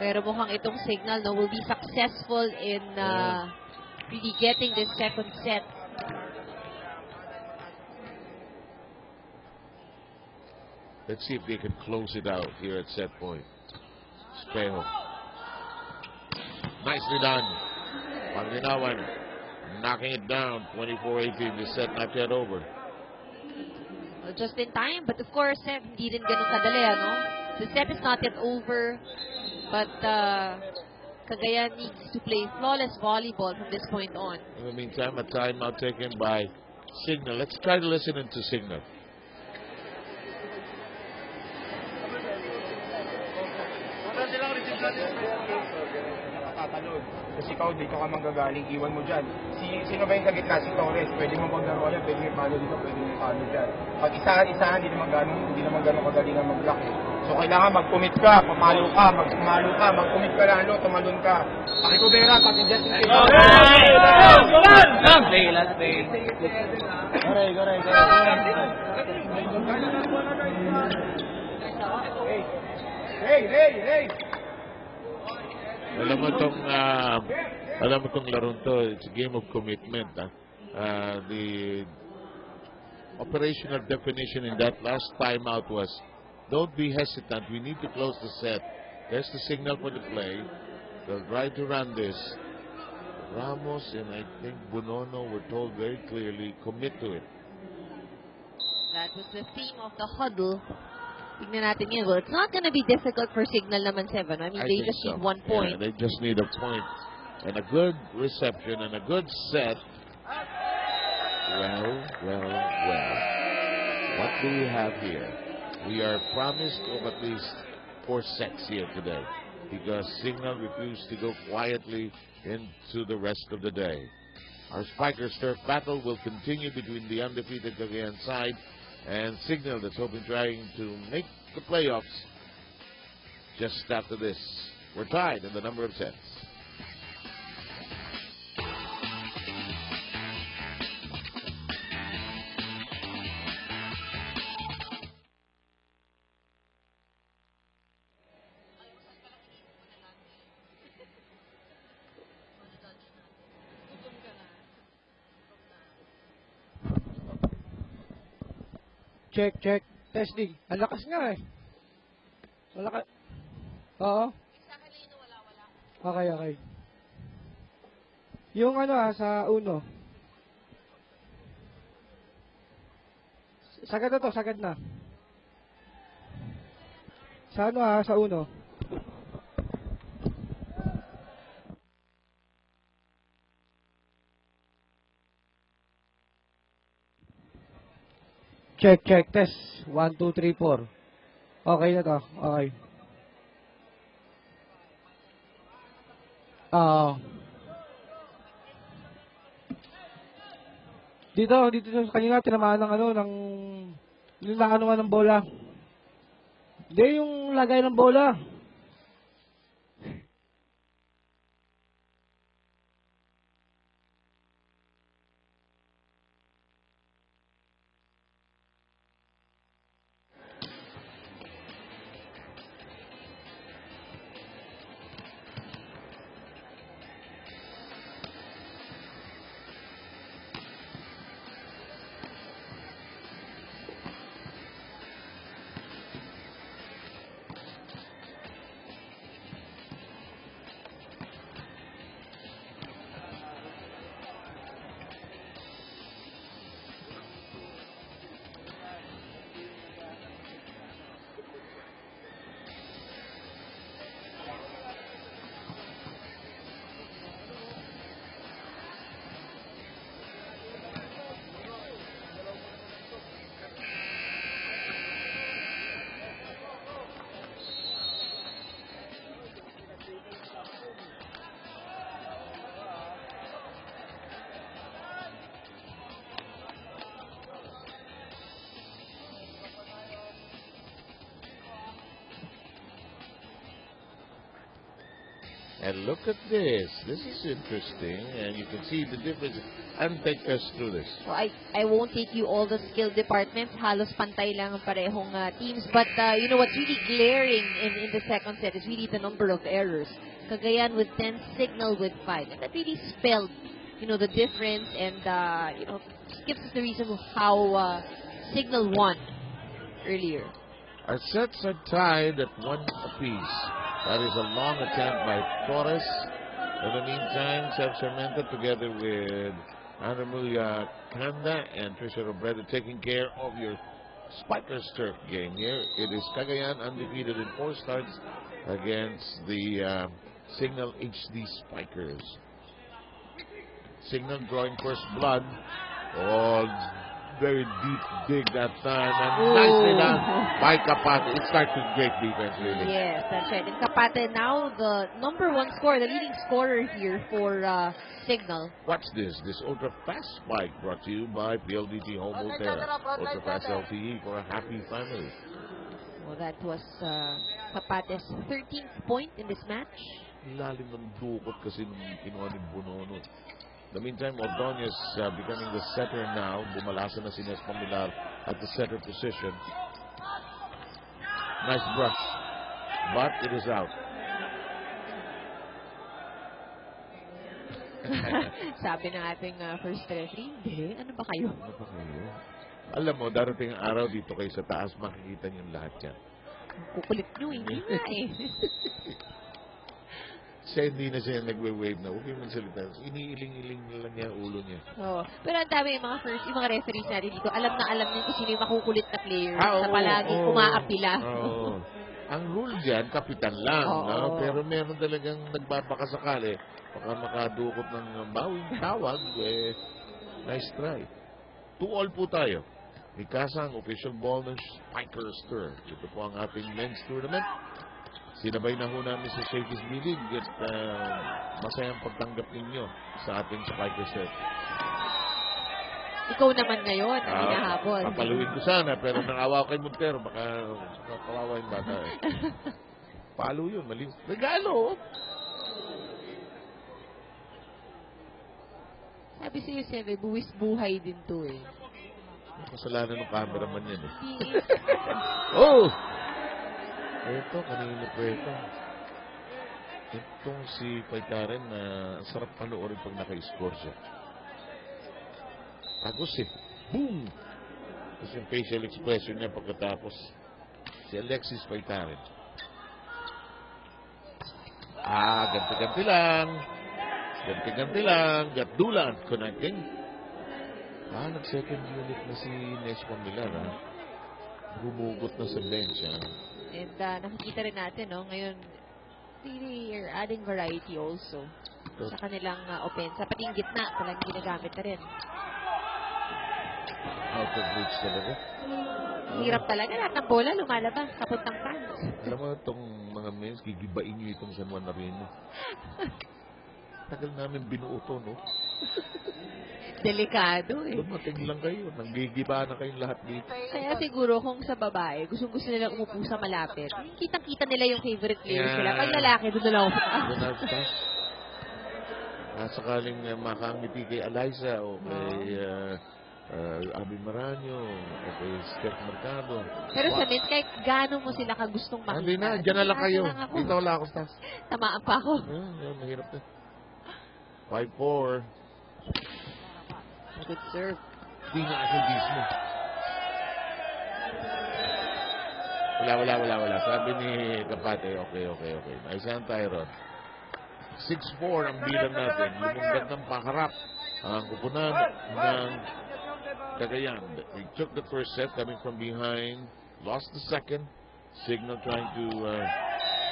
Pero mukhang itong Cignal, no, will be successful in really getting this second set. Let's see if they can close it out here at set point. Espejo. Nicely done. Panginawan knocking it down. 24-18. The set not yet over. Well, just in time, but of course, hindi rin ganun kadali, no? The set is not yet over, but Cagayan needs to play flawless volleyball from this point on. In the meantime, a timeout taken by Cignal. Let's try to listen into Cignal. Kasi ikaw dito ka manggagaling, iwan mo dyan. Sino ba yung sa gitna? Si Torres. Pwede mo maglaro yan, pwede mo ipalo dito, pwede mo ipalo dyan. Pag isahan, hindi naman ganun kagaling ang mag-block. So kailangan mag-commit ka, papalo ka, mag-commit ka lalo, tumalon ka. Pakikubera, pati dyan. Last day. Goray. Hey! Alam mo tong larong to, it's a game of commitment. The operational definition in that last timeout was, don't be hesitant, we need to close the set. There's the signal for the play. They'll try to run this. Ramos and I think Bonono were told very clearly, commit to it. That was the theme of the huddle. Tignan natin yun. Well, it's not going to be difficult for Cignal naman, Seven. I mean, they just need 1 point. Yeah, they just need a point. And a good reception and a good set. Well. What do we have here? We are promised of at least 4 sets here today, because Cignal refused to go quietly into the rest of the day. Our Spikers turf battle will continue between the undefeated Cagayan side and Cignal, that's trying to make the playoffs just after this. We're tied in the number of sets. Check. Testing. Ang lakas nga eh. Wala ka. Oo. Okay. Yung sa uno. Sagad na to, sagad na. Sa sa uno. Check, test. 1, 2, 3, 4. Okay na to. Okay. Dito sa kanina, tinamaan ng yung nakanuman ng bola. Hindi, yung lagay ng bola. And look at this. This is interesting, and you can see the difference. And take us through this. So I won't take you all the skill departments. Halos pantay lang ang parehong teams. But you know what's really glaring in the second set is really the number of errors. Cagayan with 10, Cignal with 5. And that really spelled, the difference, and gives us the reason how Cignal won earlier. Our sets are tied at 1 apiece. That is a long attempt by Torres. In the meantime, Seb Sarmenta together with Anamulia Kanda and Trisha Robredo taking care of your Spikers turf game here. It is Cagayan undefeated in 4 starts against the Cignal HD Spikers. Cignal drawing first blood. Oh, very deep dig that time, and nicely done by Capate. It starts with great defense, really. Yes, that's right. And Capate now the number 1 scorer, the leading scorer here for Cignal. Watch this. This ultra fast spike brought to you by PLDT Home Ultra fast LTE for a happy family. Well, that was Capate's 13th point in this match. Lalim ng dukot kasi nung kinuha ni Bonono. In the meantime, Ordonez becoming the setter now. Bumalasa na si Nes Pamilar at the setter position. Nice brush, but it is out. Sabi ng ating first referee, hindi, ano ba kayo? Alam mo, darating ang araw dito kayo sa taas, makikita niyo lahat yan. Kukulit nyo, hindi nga eh. Siya hindi na siya nagwe-wave na. Huwag yung magsalita. Iniiling-iling na lang niya ulo niya. Oh. Pero ang dami yung mga referees natin dito. Alam nila kung sino yung makukulit na player na palaging umaapila. Ang rule dyan, kapitan lang. No? Pero meron talagang nagbabaka sakali. Baka makadukot ng bawing tawag. Nice try. 2-all po tayo. Mikasa ang official ball ng Spikers Tour. Ito po ang ating men's tournament. Sinabay na ho namin sa Shakey's Bilig at masayang pagtanggap ninyo sa ating Spikers Tour. Ikaw naman ngayon ang hinahabol. Papaluin ko sana, pero nangawa kay Montero. Baka kawawa yung bata. Palo yun, mali. Regalo! Sabi sa'yo, Seve, buwis buhay din to eh. Kasalanan ng cameraman yan eh. Oh! Ito, kanina po ito. Itong si Paitaren na sarap panoorin pag naka-score siya. Agos eh. Boom! Tapos yung facial expression niya pagkatapos. Si Alexis Paitaren. Ganti-ganti lang. Ganti-ganti lang. Gatdulan. Connecting. Nag-second unit na si Nes Pamilar, ha? Gumugot na sa bench, ha? And nakikita rin natin, no, ngayon, really are adding variety also sa kanilang offense. Pati yung gitna, talagang ginagamit na rin. Out of reach talaga. Hirap talaga. Lahat ng bola lumalabas, kapuntang fans. Alam mo, itong mga males, gigibain nyo itong San Juan Arena. Tagal namin binuo to, no? Delikado eh. Dumating lang kayo. Nanggigiba na kayong lahat dito. Kaya siguro kung sa babae, gusto nila umupo sa malapit. Kitang-kita nila yung favorite players Yeah. nila. Pag lalaki, doon na lang ako sa taas. Doon na sa taas. Sakaling makangiti kay Eliza o kay Abby Maranyo o kay Steph Mercado. Pero sa men, kahit gano'n mo sila kagustong makita. Hindi na, dyan na lang kayo. Lang ako. Dito wala ako sa taas. Tamaan pa ako. Yan, mahirap na. 5-4. Good serve. Hindi nga ako mismo. Wala. Sabi ni Kapate, okay. Nice yan, Tyron. 6-4 ang bilang natin. Lumunggat ng paharap ang kupunan ng Cagayan. They took the first set coming from behind. Lost the second. Cignal trying to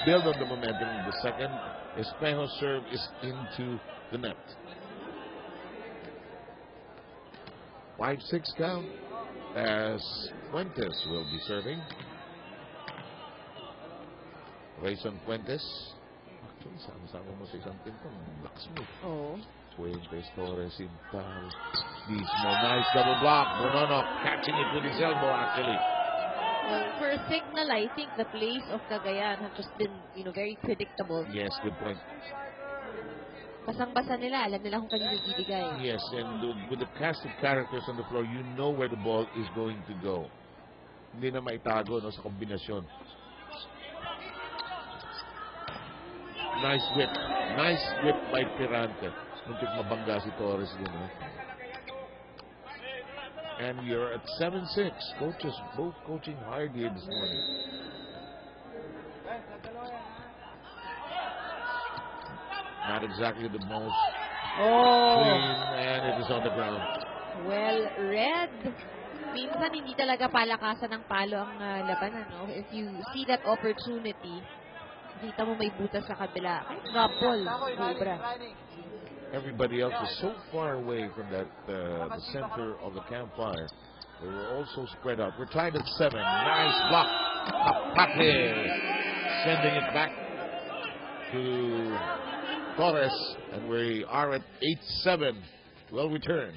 build on the momentum in the second. Espejo's serve is into the net. 5-6 count as Fuentes will be serving. Rayson Fuentes. Actually, sama-sama mo sa isang team ko. Blocks mo. Oo. Fuentes, Torres, Intal. Dismo. Nice double block. Bonono catching it with his elbow, actually. Well, for Cignal, I think the plays of Cagayan have just been, very predictable. Yes, good point. Basang-basa nila, alam nila kung kanino bibigay. Yes, and with the cast of characters on the floor, you know where the ball is going to go. Hindi na maitago sa kombinasyon. Nice whip by Pirante. Muntik mabangga si Torres din. And you're at 7-6. Coaches both coaching hard here this morning. Not exactly the most clean, and it is on the ground. Well read. Minsan hindi talaga palakasan ng palo ang labanan. No? If you see that opportunity, kita mo may butas sa kabila. Drop ball, sobra. Everybody else is so far away from that the center of the campfire. They were also spread out. We're tied at 7. Nice block. Apate sending it back to Torres, and we are at 8-7. We'll return.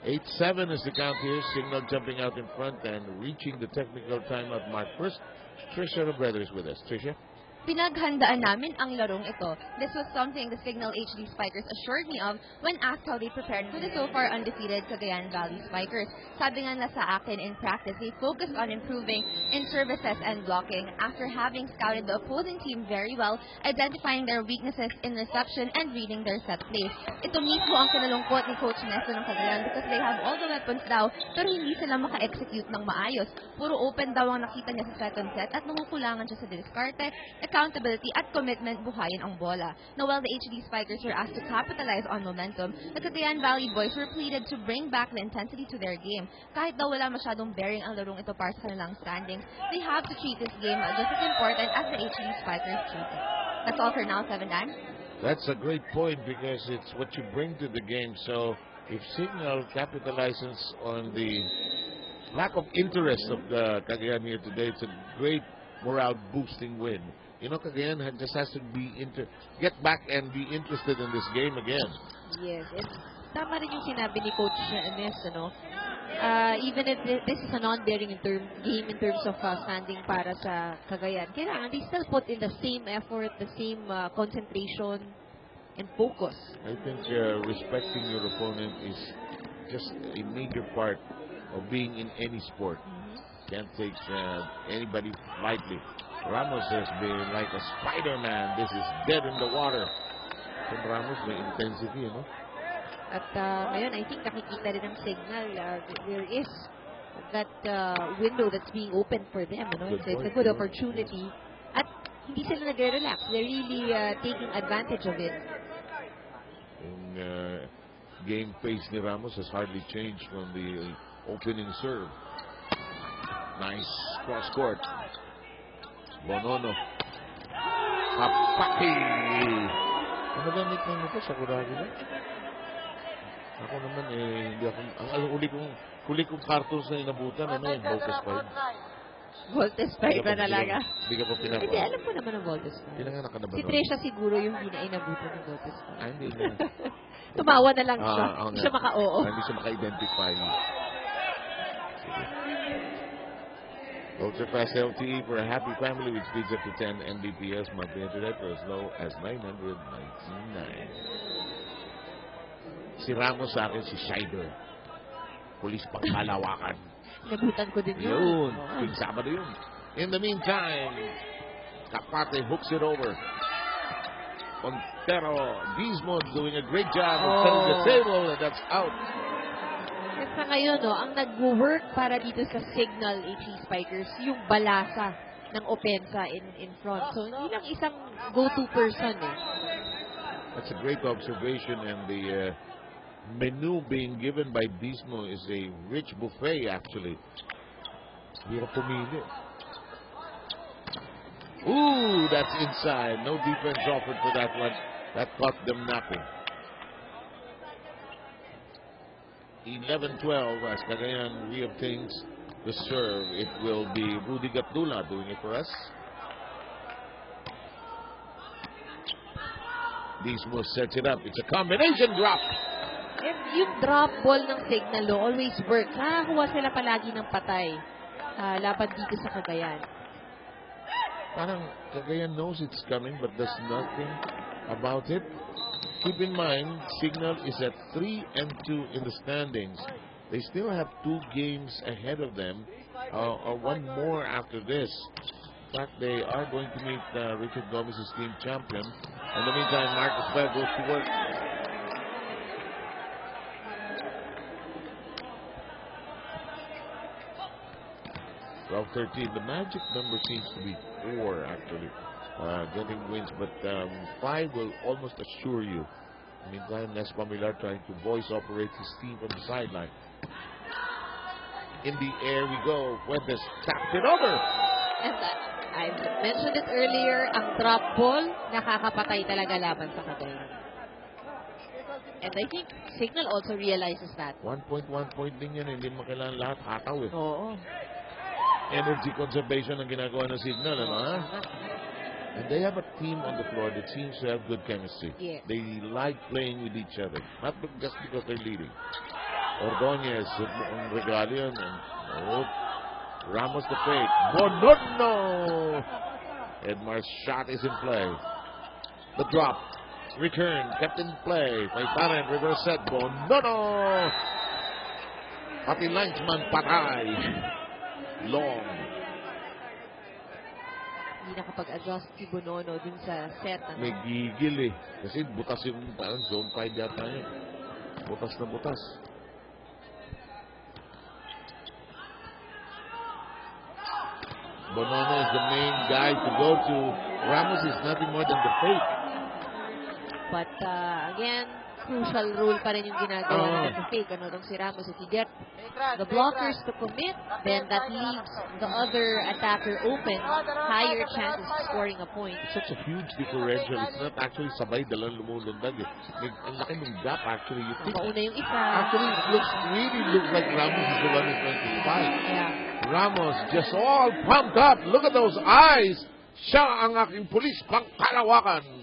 Eight 7 is the count here. Cignal jumping out in front and reaching the technical timeout mark. First, Trisha Robredo is with us. Trisha? Pinaghandaan namin ang larong ito. This was something the Cignal HD Spikers assured me of when asked how they prepared for the so far undefeated Cagayan Valley Spikers. Sabi nga na sa akin, in practice, they focused on improving in services and blocking after having scouted the opposing team very well, identifying their weaknesses in reception and reading their set plays. Ito mismo ang kinalungkot ni Coach Nesto ng Cagayan because they have all the weapons daw pero hindi sila maka-execute ng maayos. Puro open daw ang nakita niya sa second set at nangukulangan siya sa diskarte, accountability at commitment buhayin ang bola. Now, while the HD Spikers were asked to capitalize on momentum, the Cagayan Valley boys were pleaded to bring back the intensity to their game. Kahit daw wala masyadong bearing ang larong ito para sa kanilang standings, they have to treat this game just as important as the HD Spikers treat it. That's all for now, 7 Dan. That's a great point because it's what you bring to the game. So if Cignal capitalizes on the lack of interest of the Cagayan here today, it's a great morale boosting win. Cagayan just has to get back and be interested in this game again. Yes, and tama rin yung sinabi ni Coach Ernesto, even if this is a non-bearing game in terms of standing para sa Cagayan, kailangan they still put in the same effort, the same concentration and focus. I think respecting your opponent is just a major part of being in any sport. Can't take anybody lightly. Ramos has been like a Spider-Man. This is dead in the water. From Ramos, may intensity, you know? At ngayon, I think nakikita rin ng Cignal. There is that window that's being opened for them. You know? Good It's a point, good yeah. opportunity. At hindi sila nagre-relax. They're really taking advantage of it. Yung game pace ni Ramos has hardly changed from the opening serve. Nice cross-court. Bonono. Kapaki! Ano ba nickname nito sa Kuragi na? Ako naman hindi ako, ang huli kong cartoons na inabutan, Voltes 5. Voltes 5 na talaga. Hindi ka pa pinapa. Hindi, alam ko naman ang Voltes 5. Pinanganak ka na ba Si doon? Tresha siguro yung hindi na inabutan ng Voltes 5. Hindi na. Tumawa na lang siya. Hindi siya maka-oo. Hindi siya maka-identify. Ultra Fast LTE for a happy family which speeds up to 10 Mbps monthly internet for as low as 999. Si Ramos sa akin, si Scheider. Pulis pang Kalawakan. Nabutan ko din Yun. Tuwing Sabado yun. In the meantime, Kapate hooks it over. Montero, Gizmo doing a great job of setting the table, and that's out. At sa ngayon, ang nag-work para dito sa Cignal HE Spikers, yung balasa ng opensa in front. So, hindi lang isang go-to person That's a great observation, and the menu being given by Gizmo is a rich buffet, actually. Hirap pumili. Ooh, that's inside. No defense offered for that one. That caught them napping. 11-12 as Cagayan reobtains the serve. It will be Rudy Gatdula doing it for us. Gizmo sets it up. It's a combination drop. And yung drop ball ng Cignal always works. Nakakuha sila palagi ng patay laban dito sa Cagayan. Parang Cagayan knows it's coming but does nothing about it. Keep in mind, Cignal is at 3-2 in the standings. They still have 2 games ahead of them, or one more after this. In fact, they are going to meet Richard Gomez's team champion. In the meantime, Marcus Bell goes to work. Well, 13. The magic number seems to be 4, actually. Getting wins, but 5 will almost assure you. Meantime, Nes Pamilar trying to voice operate his team from the sideline. In the air we go. Fuentes tapped it over. And I mentioned it earlier, ang drop ball, nakakapatay talaga laban sa Cagayan. And I think Cignal also realizes that. 1 point din yan. Hindi mo kailangan lahat hataw eh. Oo. Energy conservation ang ginagawa ng Cignal, ano ha? And they have a team on the floor that seems to have good chemistry. Yes. They like playing with each other. Not just because they're leading. Ordonez, ang regalo yan. Ramos the fake. Bonono! Edmar's shot is in play. The drop. Return. Kept in play. Paitaran, reverse set. Bonono! Pati linesman patay. Long. Hindi nakapag-adjust si Bonono dun sa set. May gigil eh. Kasi butas yung parang zone 5 yata yun. Butas na butas. Bonono is the main guy to go to. Ramos is nothing more than the fake. But again, crucial role pa rin yung ginagawa ng fake. Itong si Ramos, if you get the blockers to commit, then that leaves the other attacker open, higher chances of scoring a point. Such a huge differential. It's not actually sabay dalang lumulundag eh. Ang laki ng gap actually. You think, Mauna yung isa. actually, it looks like Ramos is the one who's going to fight. Yeah. Ramos just all pumped up. Look at those eyes. Siya ang aking pulis pang Kalawakan.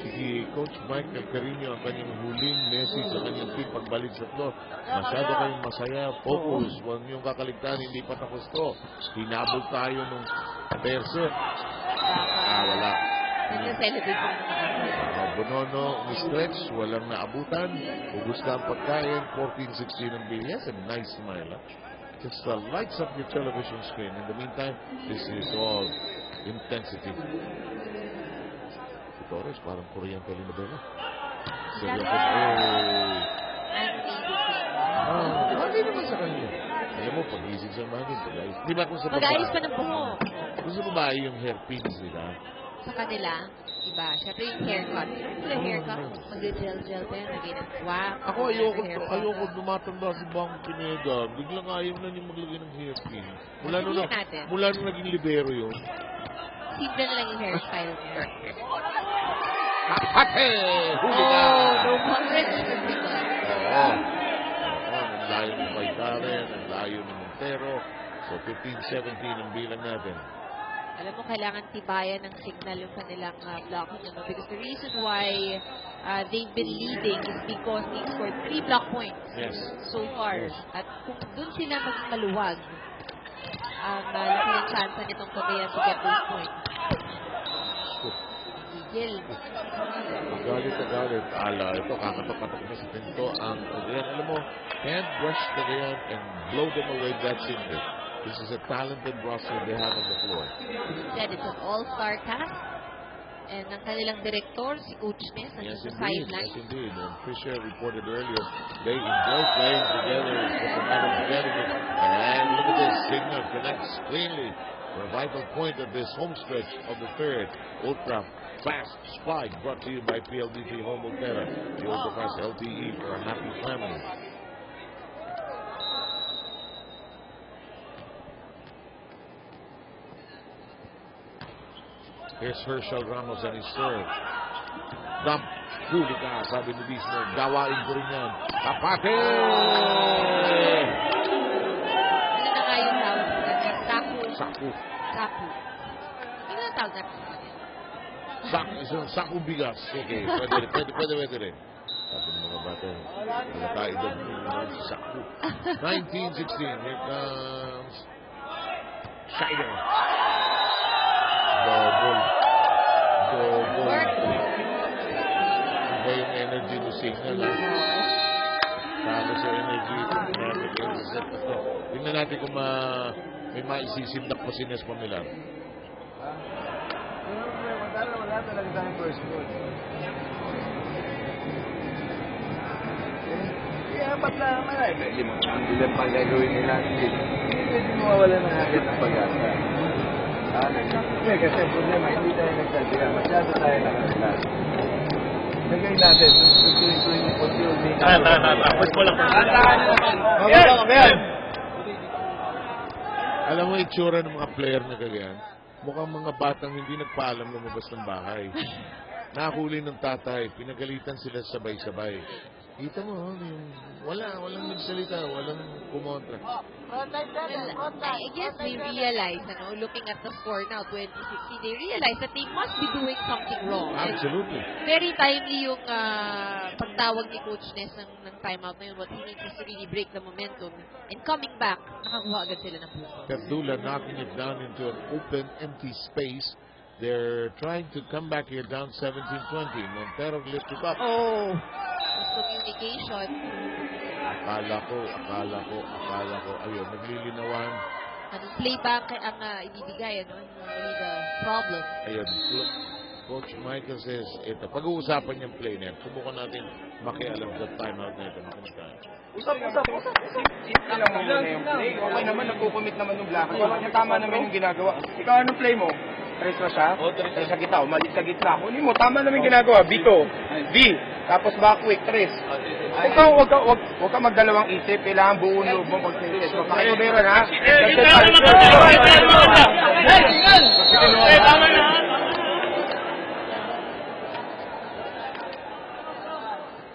Si Coach Michael Carino ang kanyang huling message sa kanyang team pagbalik sa floor. Masyado kayong masaya, focus, huwag niyong kakaligtaan, hindi pa tapos to. Hinabol tayo nung tercer. Wala. Nag-celebrate ko naman. Bonono, stretch, walang naabutan. Ubus na ang pagkain, 14-16 ang bill. Yes, a nice smile. Just lights up your television screen. In the meantime, this is all intensity. Torres, parang kuryente rin na ba? Seryoso. Hindi naman sa kanya. Alam mo, pag-isip sa mga pag-ayos. Di ba kung sa babae? Mag-ayos pa ng buhok. Kung sa babae yung hairpins nila. Sa kanila, iba. Siyempre yung haircut. Yung haircut, mag-gel-gel pa yan. Wow. Ako ayoko dumatanda si Bang Pineda. Biglang ayaw na niya maglagay ng hairpin. Mula nung naging libero yun. Simple na lang yung hairstyle niya. Kapate! Huli ka! No coverage. Ang layo ng Baitaren, ang layo ng Montero. So, 15-17 ang bilang natin. Alam mo, kailangan tibayan ng Cignal yung kanilang blocking. Because the reason why they've been leading is because they scored 3 block points so far. At kung dun sila maging maluwag, ang laki ng chance nitong Cagayan to get those points. Gigil. Agalit. Ito, kakatok-katok na sa pinto ang Cagayan. Alam mo, can't rush Cagayan and blow them away that simply. This is a talented roster they have on the floor. Instead, it's an all-star cast. And ang kanilang director, si Coach Ness, sa sideline. Yes, indeed. And Fisher reported earlier, they enjoy playing together. It's just a matter of getting it. And look at this. Cignal connects cleanly for a vital point at this home stretch of the third. Ultra fast spike brought to you by PLDT Home Ultra. The Ultra Fast LTE for a happy family. Here's Herschel Ramos and his serve. Dump. Huli ka, sabi ni Bismo. Gawain ko rin yan. Kapate! Ano na nga yung tawag? Saku. Ano na tawag natin? Saku bigas. Okay, pwede rin. Sabi ng mga bata, nakaidad ng saku. 19-16. Here comes Scheider. Double. Iba yung energy ng Cignal. Tama sa energy ng set na to. Tingnan natin kung may maisisindak pa si Nes Pamilar. Wala talaga tayong first goal. Kaya ba't naman ay ilan pa gagawin nila? Hindi mawawala ng agad ng pag-asa. Kasi problema, hindi tayo nagsabihan. Masyado tayo nakasilas. Nagawin natin, tuloy-tuloy yung konti-unti. Tapos mo lang. Alam mo itsura ng mga player na Cagayan, mukhang mga batang hindi nagpaalam lumabas ng bahay. Nakahuli ng tatay, pinagalitan sila sabay-sabay. Kita mo, walang nagsalita, walang kumontra. I guess they realize, looking at the score now, 2016, they realize that they must be doing something wrong. Absolutely. Very timely yung pagtawag ni Coach Ness ng timeout na yun. What he needs is to really break the momentum. And coming back, nakakuha agad sila ng puso. Perdula knocking it down into an open, empty space. They're trying to come back here down 17-20. Montero lift it up. Oh! Communication. Akala ko. Ayun, naglilinawan. Anong playback ang ibibigay, Really the problem. Ayun, Coach Michael says, ito, pag-uusapan niyang play na yan, subukan natin makialam sa timeout na ito. Usap. Alam mo muna yung play. Okay naman, nagkukumit naman yung black. Tama naman yung ginagawa. Ikaw, anong play mo? Tres ba siya? Tres sa gitna. Umalis sa gitna. Kunin mo, tama naman yung ginagawa. B2. B. Tapos back quick. Tres. Huwag ka magdalawang isip. Kailangan buong loob mong concentrate. Pakikubera na.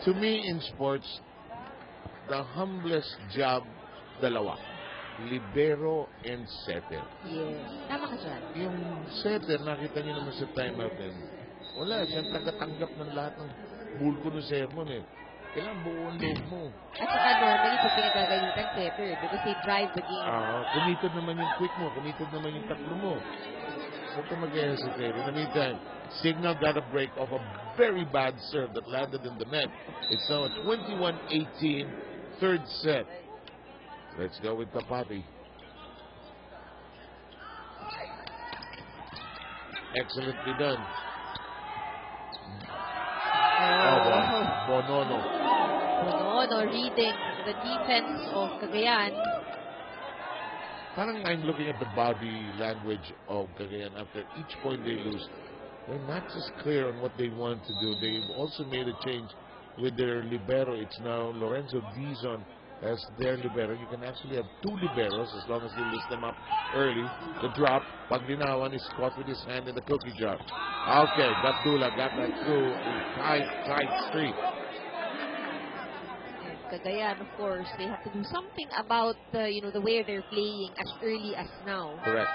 To me, in sports, the humblest job, dalawa. Libero and setter. Yes. Tama ka dyan. Yung setter, nakita niyo naman sa timeout din, Wala, siyang tagatanggap ng lahat ng bulko ng sermon eh. Kailangan buo ang loob mo. At saka normally, pag pinagagalitan, setter, because they drive the game. Committed naman yung quick mo, committed naman yung tatlo mo. Huwag ka mag-hesitate. In the meantime, Cignal got a break off a very bad serve that landed in the net. It's now a 21-18 third set. Let's go with Tapati. Excellently done. Bonono reading the defense of Cagayan. Parang I'm looking at the body language of Cagayan after each point they lose. They're not just clear on what they want to do. They've also made a change with their libero. It's now Lorenzo Dizon as their libero. You can actually have two liberos as long as you list them up early. The drop, pag linawan, is caught with his hand in the cookie jar. Okay, Gatdula got that through a tight streak. Cagayan, of course, they have to do something about the way they're playing as early as now. Correct.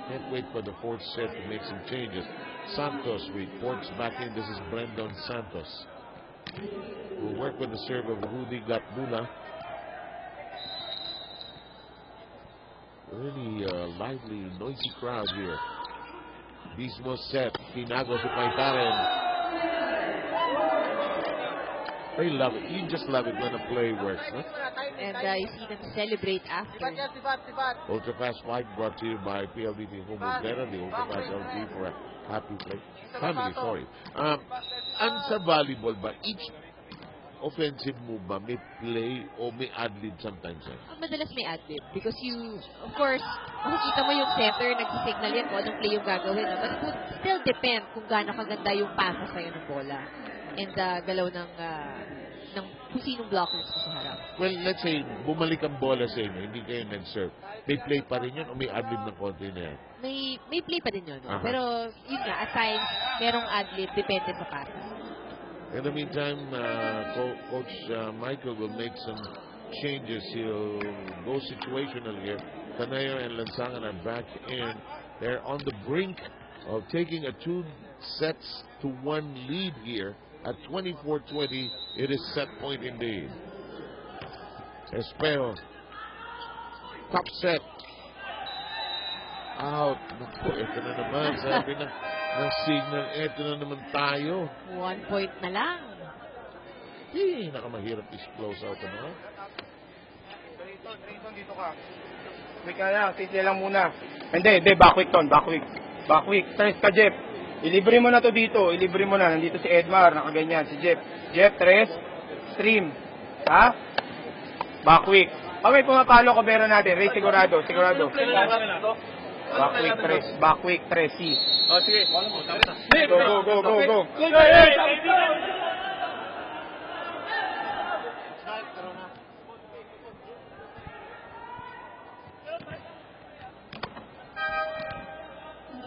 Can't wait for the fourth set to make some changes. Santos reports back in. This is Brendon Santos. We'll work with the serve of Rudy Gatdula. Really lively, noisy crowd here. Mismo set, tinago si Paitaren. They love it. You just love it when a play works, huh? And you see them celebrate after. Ultra Fast Fight brought to you by PLDT Humultera, the Ultra Fast LG for a happy family. Sorry. Sa volleyball ba, each offensive move ba, may play o may ad-lib sometimes? Madalas may ad-lib because of course, makikita mo yung setter, nagsisignal yan kung anong play yung gagawin. But it would still depend kung gaano kaganda yung pasa sa'yo ng bola. And galaw ng kung sinong blockers mo sa harap. Well, let's say, bumalik ang bola sa inyo, hindi kayo nag-serve. May play pa rin yun o may ad-lib ng konti na yan? May play pa din yun. No? Pero yun nga, at times, merong ad-lib, depende sa pasa. In the meantime, Coach Michael will make some changes. He'll go situational here. Tanayo and Lansangan are back in. They're on the brink of taking a 2-1 lead here. At 24-20, it is set point indeed. Espejo. Top set. Out. Naku, ito na naman. Sabi ng Cignal, ito na naman tayo. 1 point na lang. Nakamahirap is-close out naman. Dito ka. Quick na lang, simple lang muna. Hindi, back week. Stress ka, Jeff. Ilibre mo na to dito. Ilibre mo na. Nandito si Edmar. Nakaganyan. Si Jeff. Tres. Stream. Ha? Back week. Pag pumapalo ko, meron natin. Race sigurado. Back week, tres. Si. Oh, sige. Go.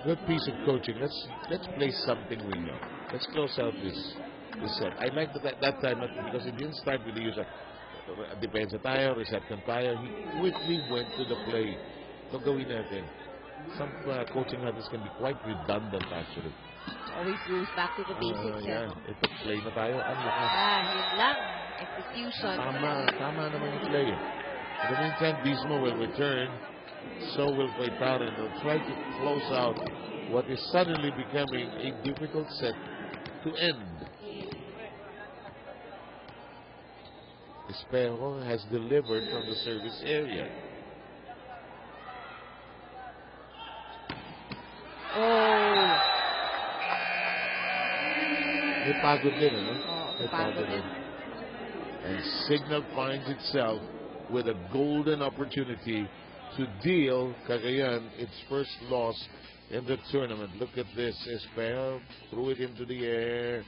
Good piece of coaching. Let's play something we know. Let's close out this set. I like that time because it didn't start with the user. Depensa tayo, reception tayo. We went to the play. So gawin natin. Some coaching methods can be quite redundant actually. Always goes back to the basics. Ito play na tayo. Yun lang. Execution. Tama naman yung play. In the meantime, Bismo will return. So will Paitaren. They'll try to close out what is suddenly becoming a difficult set to end. Espejo has delivered from the service area. May pagod din, no? May pagod din. And Cignal finds itself with a golden opportunity to deal Cagayan its first loss in the tournament. Look at this. Espejo threw it into the air.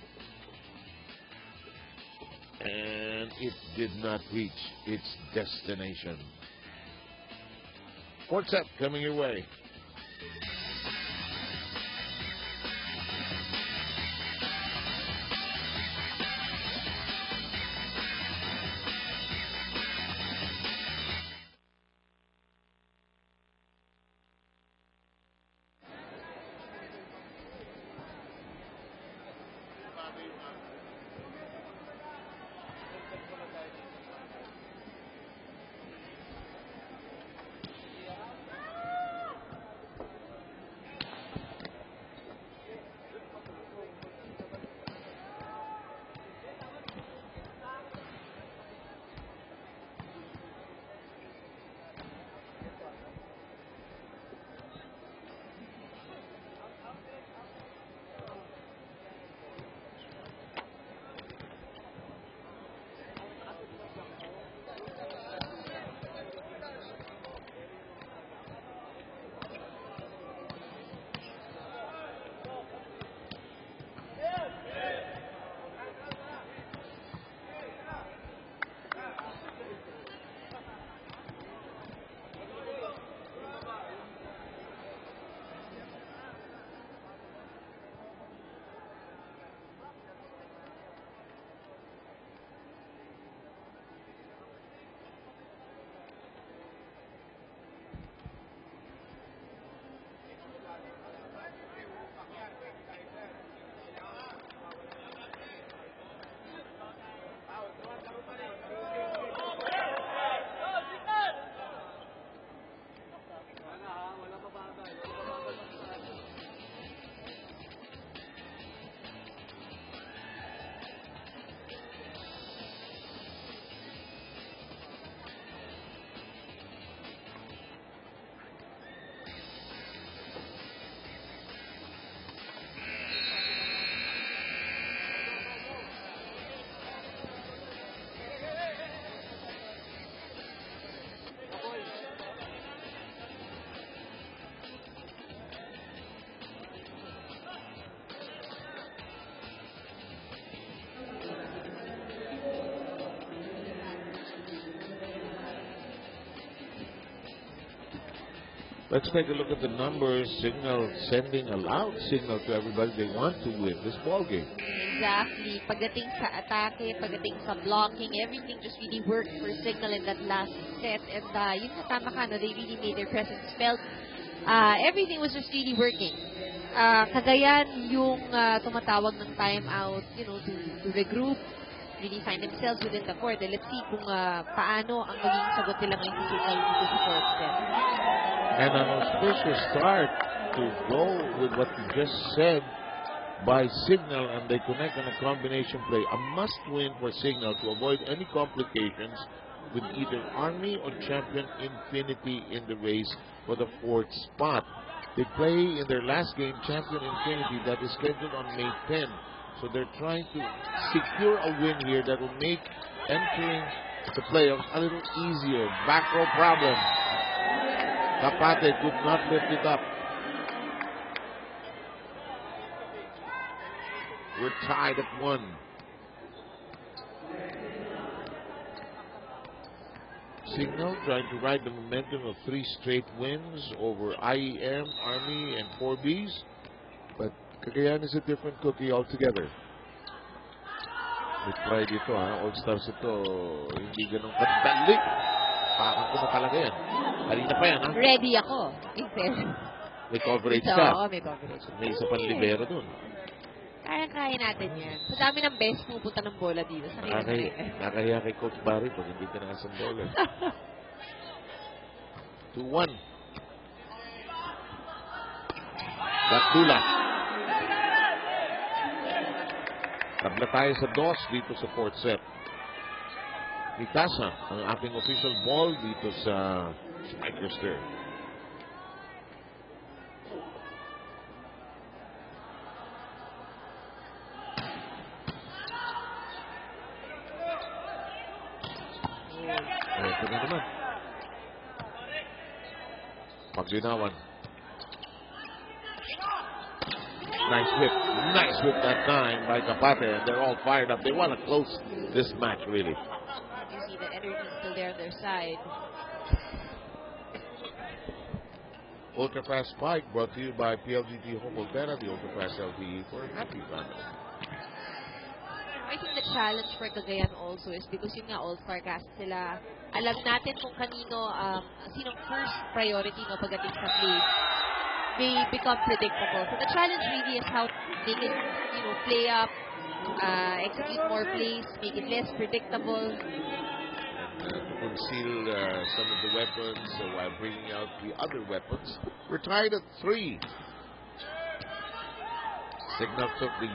And it did not reach its destination. Fourth set coming your way. Let's take a look at the numbers. Cignal sending a loud signal to everybody they want to win this ball game. Exactly. Pagdating sa atake, pagdating sa blocking, everything just really worked for Cignal in that last set. And yun nga, tama ka, no, they really made their presence felt. Everything was just really working. Cagayan yung tumatawag ng timeout, to regroup, really find themselves within the court. And let's see kung paano ang magiging sagot nila ngayon sa Cignal dito sa fourth set. And an auspicious start to go with what you just said by Cignal, and they connect on a combination play. A must-win for Cignal to avoid any complications with either Army or Champion Infinity in the race for the fourth spot. They play in their last game Champion Infinity that is scheduled on May 10. So they're trying to secure a win here that will make entering the playoffs a little easier. Back row problem. Kapate could not lift it up. We're tied at 1. Cignal trying to ride the momentum of 3 straight wins over IEM, Army, and 4Bs. But Cagayan is a different cookie altogether. May try dito, All-Stars ito. Hindi ganun kadali. Parang ko na talaga yan. Halina pa yan, ha? Ready ako. May coverage So, ka. may coverage. May isa pang libero dun. Kaya natin yan. Sa dami ng best pupunta ng bola dito. Nakakaya kay Coach Barry pag hindi ka nakasang bola. 2-1. Gatula. Tabla tayo sa DOS dito sa fourth set. Itasa ang ating official ball dito sa Microster. Ito na naman. Paglinawan. Nice whip. Nice whip that time by Kapate. And they're all fired up. They want to close this match, really. You see the energy still there on their side. Ultra Fast Spike brought to you by PLDT Home Altera, the Ultra Fast LTE for a happy family. I think the challenge for Cagayan also is because yun nga all-star cast sila. Alam natin kung kanino, sinong first priority pagdating sa play. They become predictable. So the challenge really is how they can play up, execute more plays, make it less predictable. To conceal some of the weapons while bringing out the other weapons. We're tied at 3. Cignal took the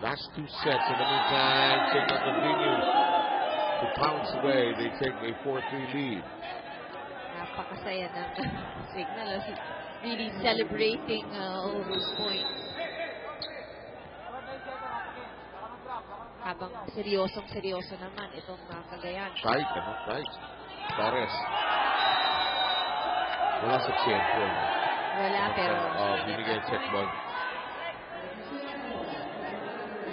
last 2 sets. In the meantime, Cignal continues to pounce away. They take a 4-3 lead. Napakasaya ng Cignal. Really celebrating all those points. Habang seryoso naman itong Cagayan. Tight. Torres. Wala sa checkpoint. Wala, pero binigay checkpoint.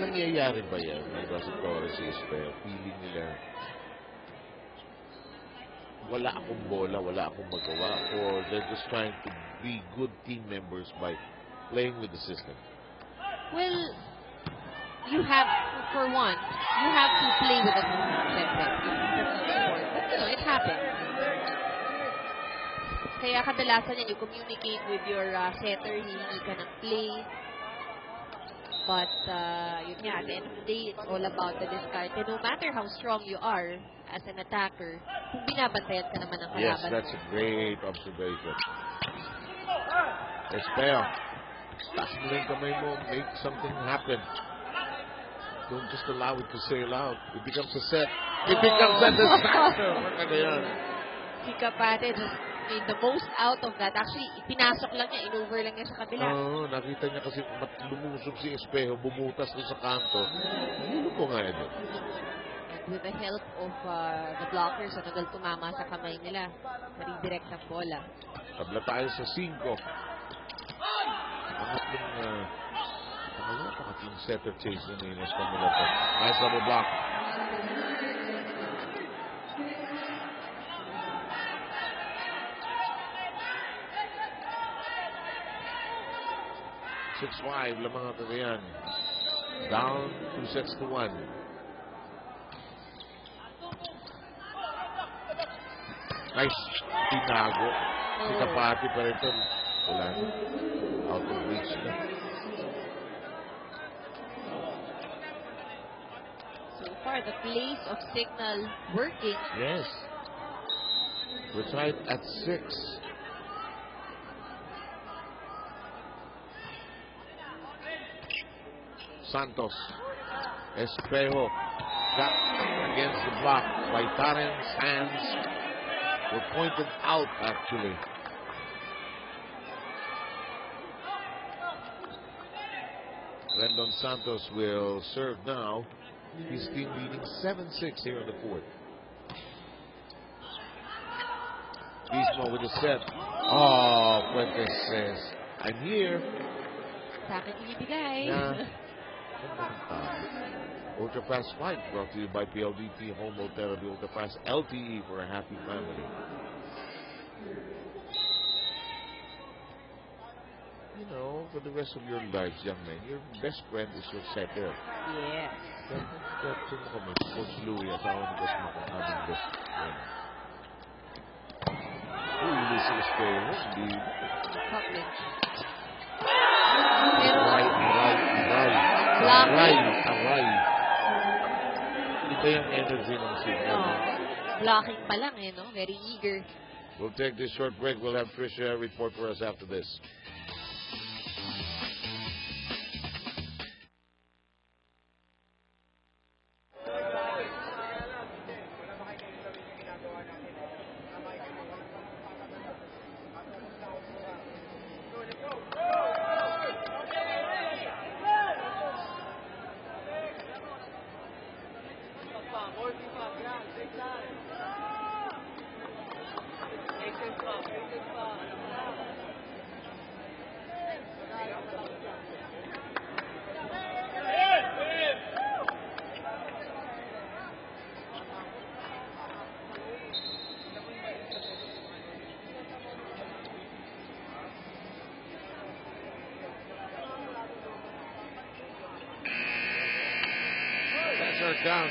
Nangyayari ba yan? Diba sa Torres is feeling nila wala akong bola, wala akong magawa, or they're just trying to be good team members by playing with the system? Well, you have to play with a system. But it happens. Kaya kadalasan yan, you communicate with your setter, hihingi ka ng play. But, yun nga, at the end of the day, it's all about the discard. And no matter how strong you are as an attacker, kung binabantayan ka naman ng kalaban. Yes, that's a great observation. Espeo, taas mo lang kamay mo, make something happen. Don't just allow it to sail out. It becomes a set. It becomes a disaster. Cagayan. Si Kapate just made the most out of that. Actually, pinasok lang niya, in-over lang niya sa kabila. Oo, nakita niya kasi lumusog si Espejo, bumutas doon sa kanto. Ano po nga yun? With the help of the blockers, nagal tumama sa kamay nila. Redirect ang bola. Tabla tayo sa 5. Pangatlong setter chase na nilas pa nila to. Nice double block. (6-5) lamang ang Cagayan. Down 2-1. Nice. Tinago. Si Kapati pa rin ito. Wala. Out of reach na. So far, the plays of Cignal working. Yes. We're tied at 6. Santos. Espejo. Got against the block by Taren's hands. Were pointed out, actually. Rendon Santos will serve now. His team leading 7-6 here in the 4th. Bismo with the set. Oh, Fuentes says, I'm here. Sa akin ibibigay. Yeah. Ultra Fast Fight brought to you by PLDT Home Therapy Ultra Fast LTE for a happy family. You know, for the rest of your lives, young man, your best friend is your setter. Yes. That's Coach Louie, asawa ni Coach mo kung aming best friend. Huli si Espejo, hindi. Coverage. Aray. Ito yung energy ng Cignal. Blocking pa lang no? Very eager. We'll take this short break. We'll have Tricia report for us after this.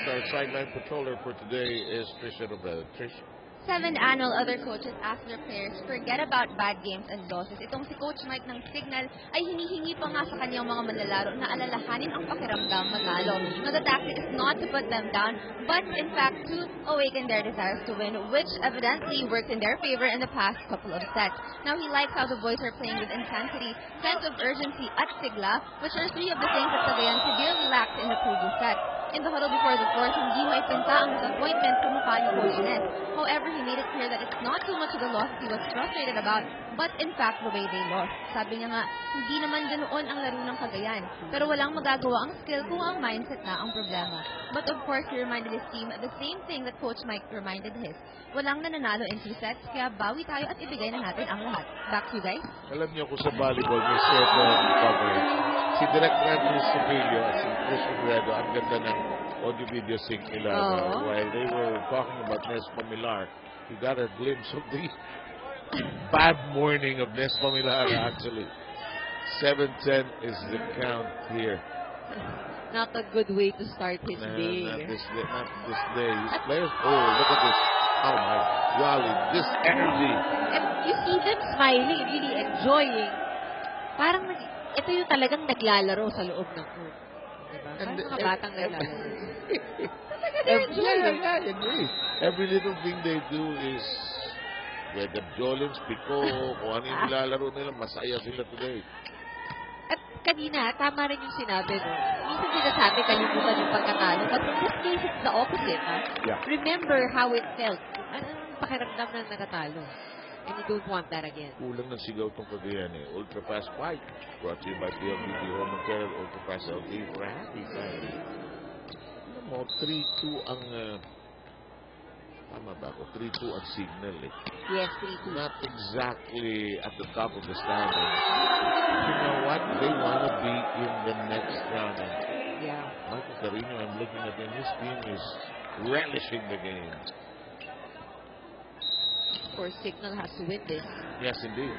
Our sideline patroller for today is Tricia Robel. Trish. 7 annual other coaches ask their players forget about bad games and losses. Itong si Coach Mike ng Cignal ay hinihingi pa nga sa kanyang mga manlalaro na alalahanin ang pakiramdam manalo. Now, the tactic is not to put them down, but in fact to awaken their desires to win, which evidently worked in their favor in the past couple of sets. Now, he likes how the boys are playing with intensity, sense of urgency at sigla, which are three of the things that Cagayan severely lacked in the previous set. In the huddle before the fourth, hindi maipinta ang disappointment sa mukha ni Coach Ness. However, he made it clear that it's not too much of the loss he was frustrated about, but in fact the way they lost. Sabi niya nga, hindi naman ganoon ang laro ng Cagayan, pero walang magagawa ang skill kung ang mindset na ang problema. But of course, he reminded his team the same thing that Coach Mike reminded his. Walang nananalo in 2 sets, kaya bawi tayo at ibigay na natin ang lahat. Back to you guys. Alam niyo kung sa volleyball may set coverage. Si Direct Randy Sopilio at si Chris Figueredo, ang ganda ng audio-video sync nila. While they were talking about Nes Pamilar, you got a glimpse of the bad morning of Nes Pamilar, actually. 7-10 is the count here. Not a good way to start his day. Not this day. His players, look at this. Oh my golly, this energy. And you see them smiling, really enjoying. Parang ito yung talagang naglalaro sa loob ng court. Diba? Parang mga batang naglalaro. I agree. Every little thing they do is whether Jolens, Pico, kung ano yung nilalaro nila, masaya sila today. At kanina, tama rin yung sinabi, no? Minsan sinasabi, kalimutan yung pagkatalo. But in this case, it's the opposite, ha? Yeah. Remember how it felt. Anong pakiramdam na natatalo? And you don't want that again. Kulang ng sigaw tong Cagayan eh. Ultra Fast Fight. Brought to you by PLDT Home and Care. Ultra Fast LT for a happy family. Alam mo, 3-2 ang... tama ba ako? 3-2 ang Cignal eh. Yes, 3-2. Not exactly at the top of the standings. You know what? They want to be in the next round. And Yeah. Michael Carino, I'm looking at him. His team is relishing the game. Of course, Cignal has to win this. Yes, indeed.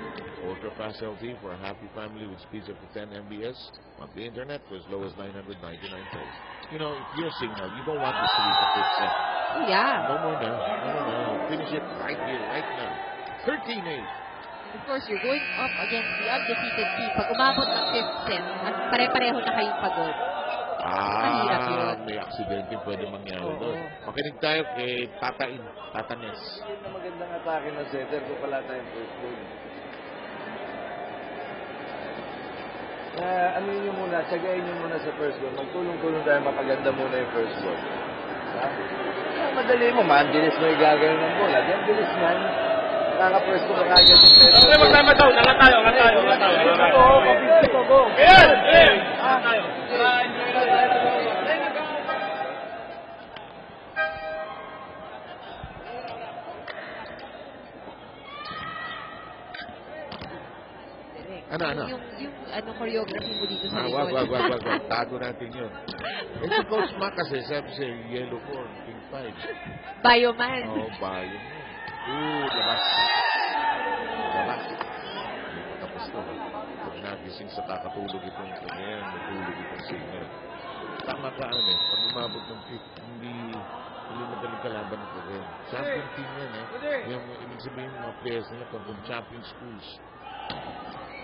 Ultra Fast LT for a happy family with speeds up to 10 Mbs on the internet for as low as 999 pesos. You know, if you're Cignal, you don't want this to be the fifth set. Oh, yeah. No more now. No. Finish it right here, right now. 13-8. Of course, you're going up against the undefeated team. Pag umabot ng 5th set, at pare-pareho na kayong pagod. Mahirap yun. May aksidente pwede mangyari doon. Makinig tayo kay Tata Nes. Yun na magandang atake ng setter kung pala tayong first goal. Ano nyo muna, tsagayin nyo muna sa first goal. Magtulong-tulong tayo mapaganda muna yung first goal. Ha? Madali mo, bilis mo yung gagawin ng bola. Diyan, bilis man. Nakaka-first goal, nakagad yung setter. Okay, magtama tayo. Lahat tayo. Kapit ko, go. Yes! Tayo. Ano? Yung choreography mo dito sa Wag. likod. Tago natin yun. Eh, si Coach Mac kasi, sabi siya, yellow 4, pink 5. Bioman. Bayo mo. Labas. Tapos to. Pag nagising sa kakatulog itong Cagayan, natulog itong Cignal. Tama ka, pag umabot ng pick, hindi magaling kalaban ng Cagayan. Champion team yan, eh. Yung ibig sabihin ng mga players nila from champion schools.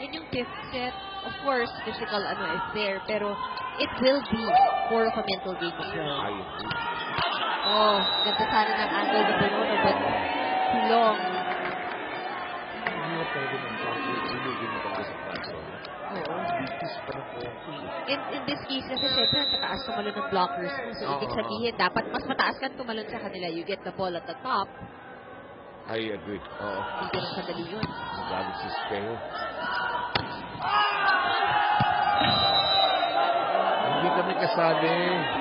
In yung 5th set, of course, physical is there, pero it will be more of a mental game as well. I agree. Ganda sana ng angle ni Bonono, but too long. Hindi na pwede ng champion. Ilugin mo talaga sa plaza. Bitis pa na po. In this case, kasi syempre, nataas tumalon ng blockers. So, ibig sabihin, dapat mas mataas ka tumalon sa kanila. You get the ball at the top. I agree. Hindi ganun sadali yun. Magalit si Speo. Hindi kami kasali.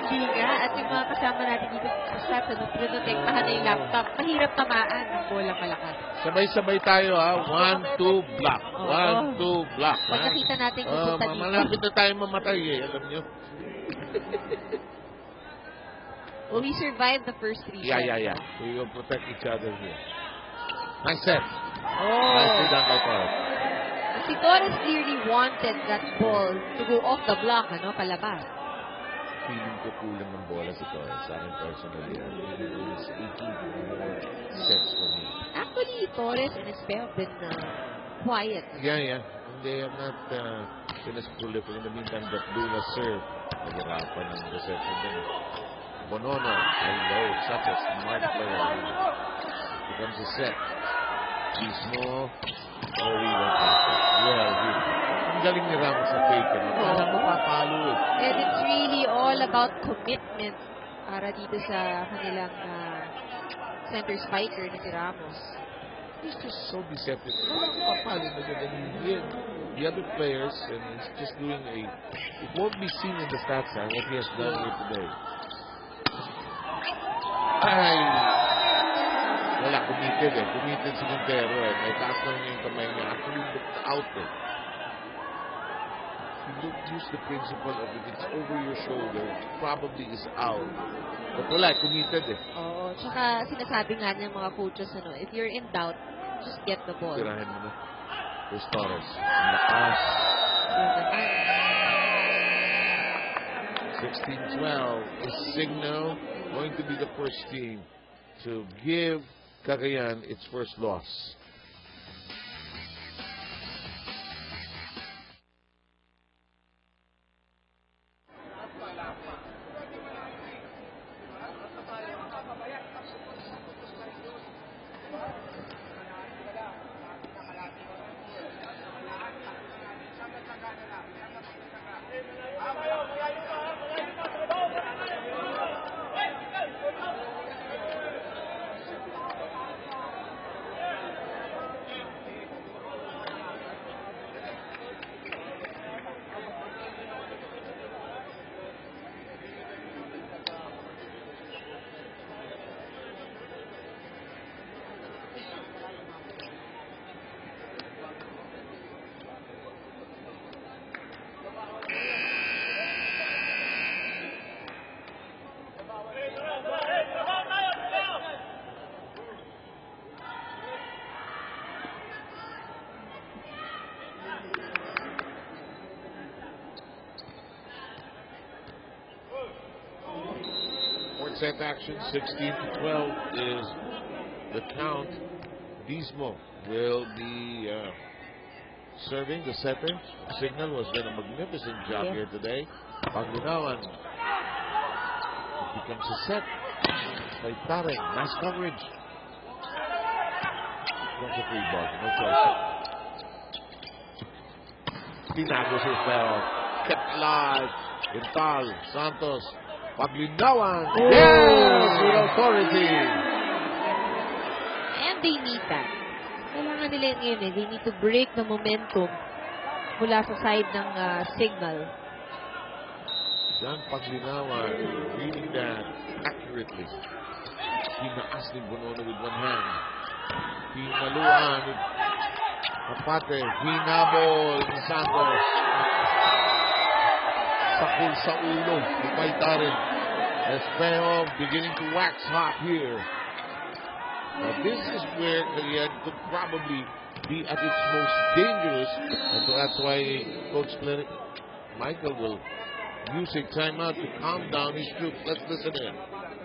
Hindi nga. At yung mga kasama natin dito sa stats, protektahan na yung laptop. Mahirap tamaan ng bolang malakas. Sabay-sabay tayo, ha. 1-2 block. 1-2 block. Pag nakita natin yung punta dito. Malapit na tayo mamatay, Alam nyo. Well, we survived the first 3 sets. Yeah. We will protect each other here. Nice set. Nicely done by Torres. Si Torres clearly wanted that ball to go off the block, palabas. feeling ko kulang ng bola si Torres. Sa akin personally, it's 18 more sets for me. Actually, Torres and Espejo have been quiet. Yeah. They have not been as prolific. In the meantime, that Dula serve. Nagirapan ng reception din. Bonono, hello, such a smart player. Becomes a set. Mismo, ang galing ni Ramos sa fake. Parang mapapalo eh. And it's really all about commitment para dito sa kanilang center spiker na si Ramos. He's just so deceptive. Mapapalo na ganyan. The other players, and he's just doing it won't be seen in the stats what he has done here today. Ay! Wala, committed eh. Committed si Montero eh. May taas na niya yung kamay niya. Actually, looked out eh. He don't use the principle of if it's over your shoulder, probably is out. But wala, committed eh. Oo, tsaka sinasabi nga ng mga coaches, if you're in doubt, just get the ball. Tirahin mo na. There's Torres. Lakas. 16-12 is Cignal going to be the first team to give Cagayan its first loss. Set action, 16-12 is the count. Dismo will be serving the setter. Cignal was done a magnificent job here today. Paglinawan. It becomes a set by Tarek. Nice coverage. Becomes a free ball. No choice. Tinagos his bell. Kept alive. Intal. Santos. Paglinawan. Yes! With authority. And they need that. Kailangan nila yun eh. They need to break the momentum mula sa side ng Cignal. John Paglinawan reading that accurately. Hinaas ni Bonono with one hand. Hinaluan. Kapate. Hinabol ni Santos. Sakul sa ulo. Ipay rin. Espejo beginning to wax hot here. Now this is where Cagayan could probably be at its most dangerous. And so that's why Coach Michael will use a timeout to calm down his troops. Let's listen in.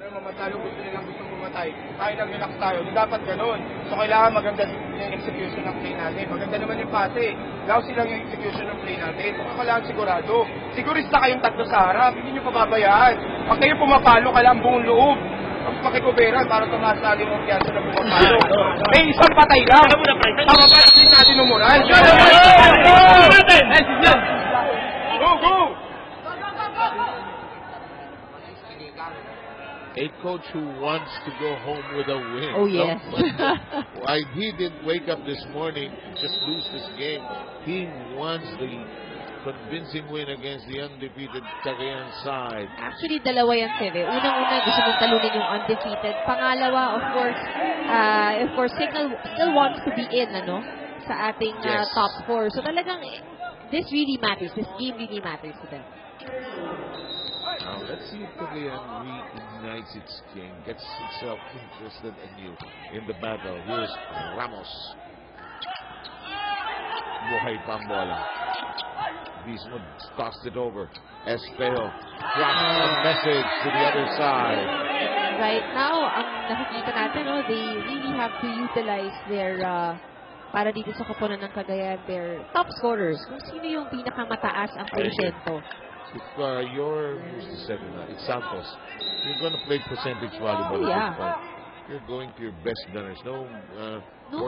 Mamatalo gusto nilang gustong pumatay. Tayo lang relax tayo. Hindi dapat ganun. So kailangan maganda yung execution ng play natin. Maganda naman yung pase. Lousy lang yung execution ng play natin. So kailangan sigurado. Sigurista kayong tatlo sa harap. Hindi nyo pababayaan. Pag kayo pumapalo, kailangan buong loob. Tapos pakikuberan para tumasali yung piyansa na pumapalo. May isang patay lang. Pamapalasin natin ng moral. Go, go! A coach who wants to go home with a win. Oh, yes. Why he didn't wake up this morning and just lose this game. He wants the convincing win against the undefeated Cagayan side. Actually, dalawa yan, Seve. Unang-una, gusto mong talunin yung undefeated. Pangalawa, of course, Cignal still wants to be in, sa ating Yes. top 4. So talagang, this really matters. This game really matters to them. Now, let's see if Cagayan reignites its game, gets itself interested anew in the battle. Here's Ramos. Buhay pa ang bola. Mismo tossed it over. Espejo drops a message to the other side. Right now, ang nakikita natin, no, they really have to utilize their, para dito sa koponan ng Cagayan, their top scorers. Kung sino yung pinakamataas ang porsyento. If you're, who's the second now? It's Santos. You're going to play percentage volleyball Oh, yeah. at this point. You're going to your best gunners. No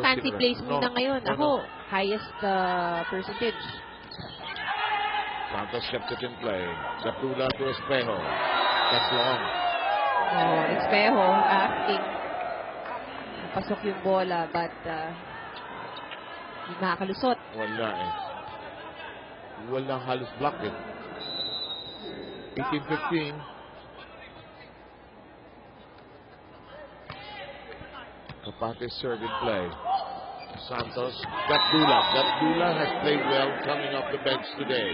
Fancy plays muna ngayon. Ako, highest percentage. Santos kept it in play. Gatula to Espejo. That's long. Oh, Espejo asking. Pasok yung bola, but hindi makakalusot. Wala eh. Wala halos block it. 18-15. Kapate serve in play. Santos. Gatula. Gatula has played well coming off the bench today.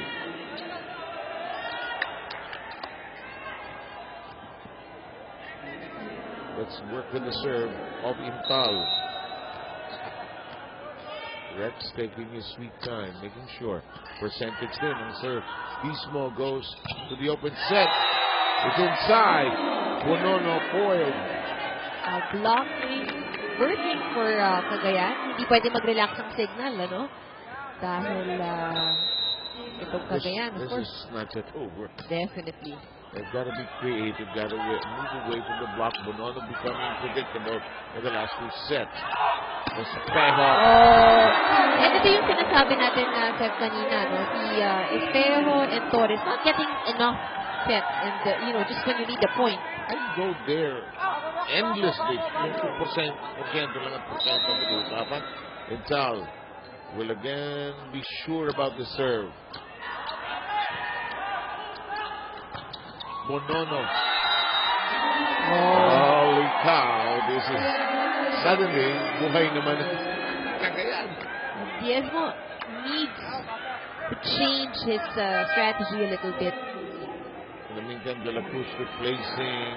Let's work with the serve of Intal. Rex taking his sweet time, making sure. Percentage din ang serve. Bismo goes to the open set. It's inside. Bonono foiled. Blocking, working for Cagayan. Hindi pwede mag-relax ang Cignal, ano? Dahil itong Cagayan, of course. This is not yet over. Definitely. They've got to be creative, got to move away from the block. Bonono becoming predictable in the last two sets. Espejo. Ito yung sinasabi natin na Seth kanina, no? Si Espejo and Torres not getting enough set and, just when you need the point. I go there endlessly. 2% lang ang porsyento na pag-uusapan. Intal will again be sure about the serve. Bonono. Holy cow. This is suddenly buhay naman ang Cagayan. Diezmo needs to change his strategy a little bit. In the meantime, De La Cruz replacing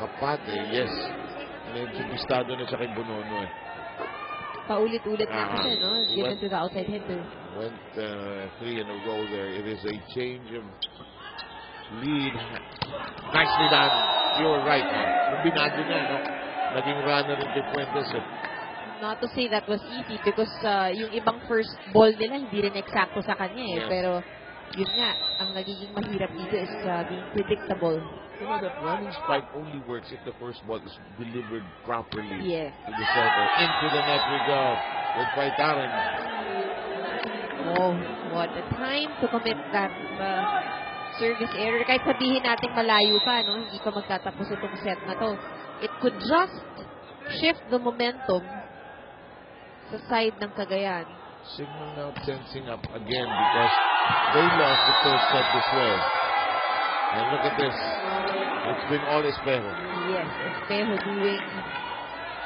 Kapate. Yes. Medyo bistado na siya kay Bonono eh. Paulit-ulit na kasi, no? Given to the outside hitter. Went 3 in a row there. It is a change of lead. Nicely done. You're right. Kombinado niya, no? Naging runner in Fuentes. Not to say that was easy because yung ibang first ball nila hindi rin eksakto sa kanya eh. Yeah. Pero yun nga, ang nagiging mahirap dito is being predictable. You know that running spike only works if the first ball is delivered properly Yes. to the center. Into the net we go with Paitaran. Oh, what a time to commit that service error. Kahit sabihin natin malayo pa, no? Hindi pa magtatapos itong set na to. It could just shift the momentum sa side ng Cagayan. Cignal now tensing up again because they lost the first set this way. And look at this. It's been all Espejo. Yes, Espejo doing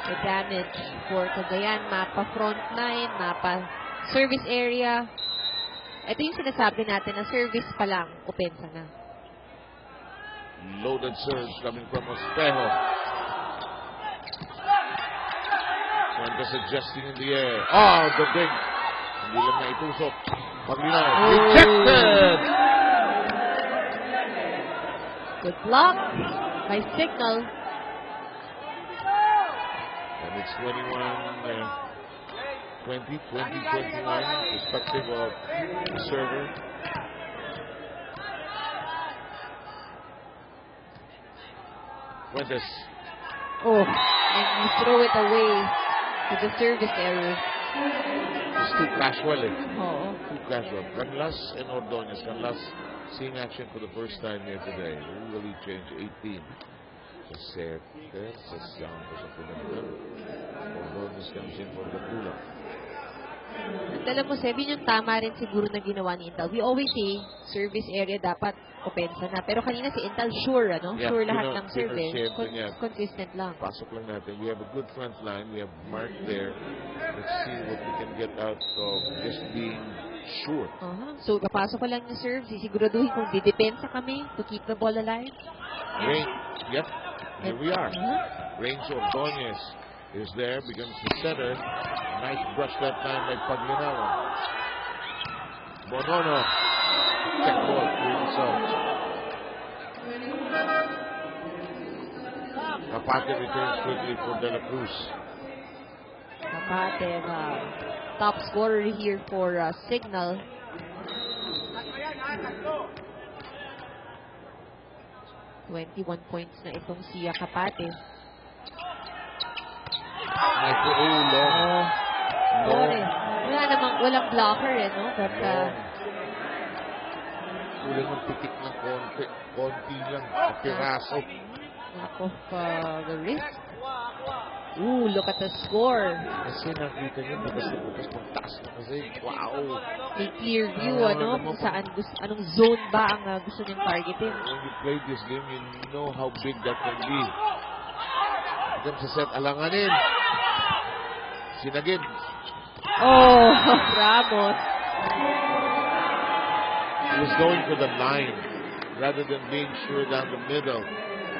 the damage for Cagayan. Mapa front line, mapa service area. Ito yung sinasabi natin na service pa lang, opensa na. Loaded surge coming from Espejo. Fuentes adjusting in the air. Oh, the big. Hindi lang na itusok. Paglinaw. Rejected! Good block by Cignal. And it's 20, 21, perspective of the server. Fuentes. Oh, and you throw it away to the service area. It's too casual eh. Oo. Too casual. Canlas and Ordonez. Canlas seeing action for the first time here today. Really changed 18. Set. Sasang ko sa pinagdan. Ordonez comes in for the pull-up. At alam mo, Seb, yun yung tama rin siguro na ginawa ni Intal. We always say, service area dapat opensa na. Pero kanina si Intal sure, ano? Yeah, sure lahat ng sure, service. yeah. Consistent lang. Pasok lang natin. We have a good front line. We have Mark there. Let's see what we can get out of just being sure. So, kapasok ko lang yung serve. Sisiguraduhin kung didepensa kami to keep the ball alive. Rain. Yep. Here we are. Range Ordonez is there. Becomes the center. Nice brush that time by Paglinawan. Bonono. check ball. Really so. Kapate returns quickly for De La Cruz. Kapate, top scorer here for Cignal. $21 points na itong si Kapate. Walang blocker no? But kulang ng pitik ng konti lang. Piraso. Knock off the wrist. Ooh, look at the score. Kasi nakita niyo, bukas na bukas pagtaas na kasi. Wow! May clear view, kung saan, anong zone ba ang gusto niyang targetin. When you play this game, you know how big that can be. Hanggang sa set, alanganin. Sinagin. Oh, Ramos. He was going for the line rather than being sure down the middle.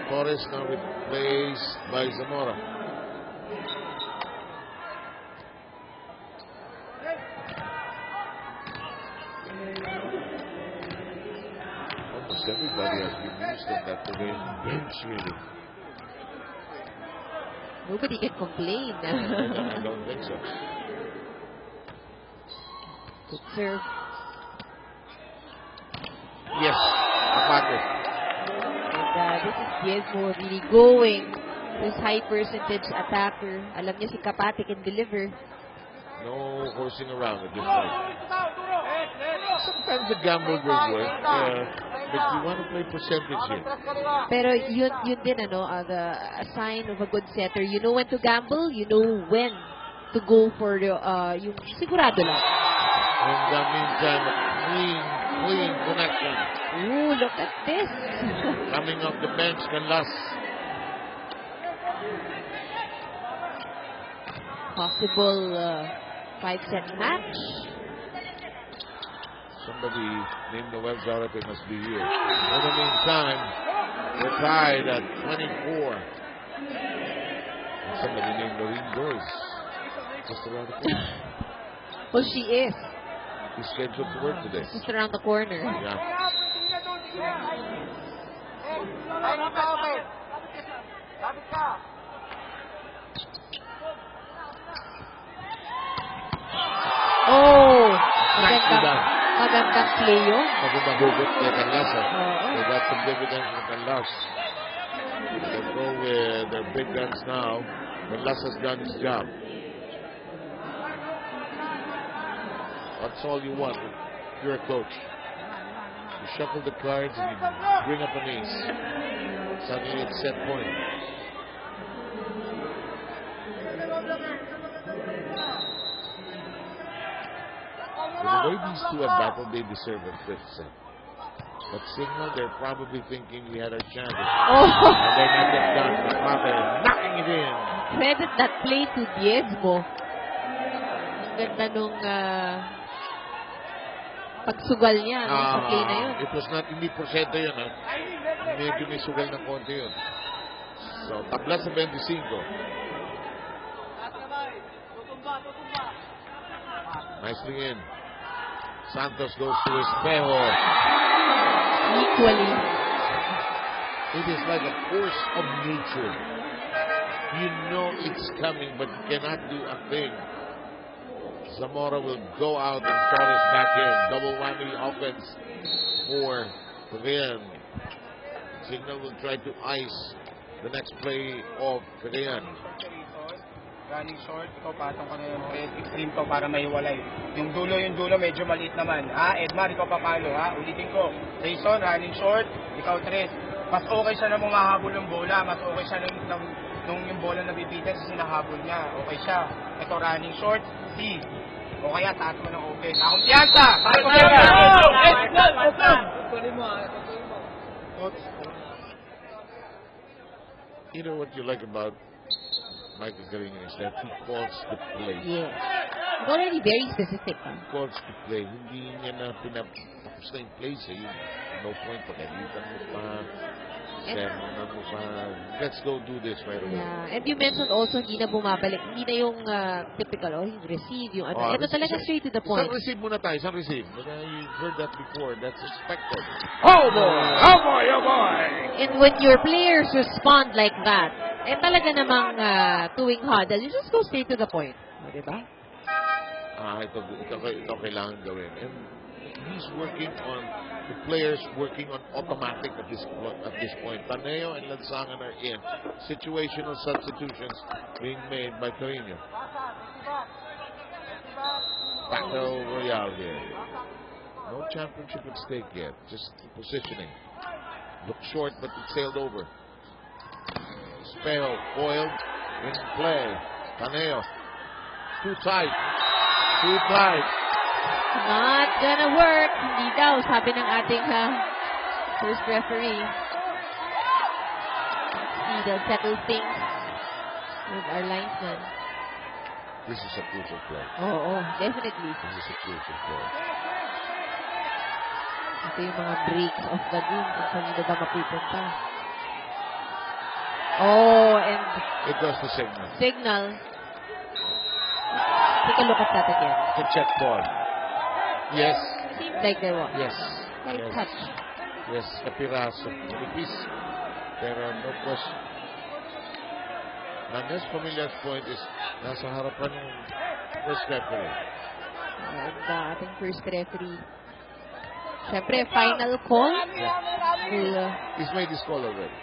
Torres now replaced by Zamora. Almost everybody has been used on that today. Bench really. Nobody can complain. I don't think so. Good serve. Yes, Kapate. And this is Diego really going. This high percentage attacker. Alam niya si Kapate can deliver. No horsing around at this point. Sometimes the gamble will work, but you want to play percentage here. Pero yun din the sign of a good setter. You know when to gamble, you know when to go for the yung sigurado lang. In the meantime, clean connection. Ooh, look at this. Coming off the bench, Canlas. Possible 5-set match. Somebody named Noel Zarate must be here. In the meantime, we're tied at 24. And somebody named Lorene Joyce. Just around the corner. Well, she is. She's scheduled to work today. Just around the corner. Yeah. Oh! Nicely done. Magandang play yun. Magandang hugot kay Canlas. They got some dividends from Canlas. They go with their big guns now. Canlas has done his job. That's all you want if you're a coach. You shuffle the cards and you bring up an ace. Suddenly it's set point. With the way these two have battled, they deserve a fifth set. But Cignal, they're probably thinking we had our chances. Oh! And they're not yet done. Kapate knocking it in. Credit that play to Diezmo. Ang ganda nung pagsugal niya sa play na yun. It was not, hindi porsyento yun. Medyo may sugal ng konti yun. So, tabla sa 25. Nicely in. Santos goes to Espejo. Equally. It is like a force of nature. You know it's coming, but you cannot do a thing. Zamora will go out and Torres back in. Double whammy offense for Cagayan. Cignal will try to ice the next play of Cagayan. Running short, ikaw patong ka na yung extreme ko para maiwalay. Yung dulo medyo maliit naman. Edmar, ikaw papalo, ulitin ko. Jason, running short, ikaw tres. Mas okay siya na munghahabol ng bola. Mas okay siya nung yung bola na bibitan sa sinahabol niya. Okay siya. Ito running short, C. O kaya taas mo ng open. Kumpiyansa! You know what you like about Michael Cagayan is that he calls the play. Yes. It's already very specific. He calls the play. Hindi niya na pinapakos na yung play sa'yo. No point pagkalitan mo pa. Let's go do this right away. Yeah. And you mentioned also, hindi na bumabalik. Hindi na yung typical, yung receive, yung ano. Ito talaga straight to the point. Isang receive muna tayo, isang receive. You've heard that before. That's expected. Oh boy! Oh boy! Oh boy! And when your players respond like that, talaga namang tuwing huddle, you just go straight to the point. Diba? Ito kailangan gawin. And he's working on, the players working on automatic at this point. Taneo and Lansangan are in. Situational substitutions being made by Carino. Battle Royale here. No championship at stake yet. Just positioning. Looked short, but it sailed over. Espejo foiled in play. Taneo. Too tight. Too tight. Not gonna work. Hindi daw, sabi ng ating first referee. He'll settle things with our linesman. This is a crucial play. Oh, definitely. This is a crucial play. Ito yung mga breaks of the game kung kanino ba mapupunta. Oh, and it goes to Cignal. Cignal. Take a look at that again. The check ball. Yes. Seems like there was. Yes. Right touch. Yes, kapiraso. Manipis. Pero no question. Nandez Familiar's point is nasa harapan ng first referee. And ating first referee. Siyempre, final call. Yeah. He's made his call already.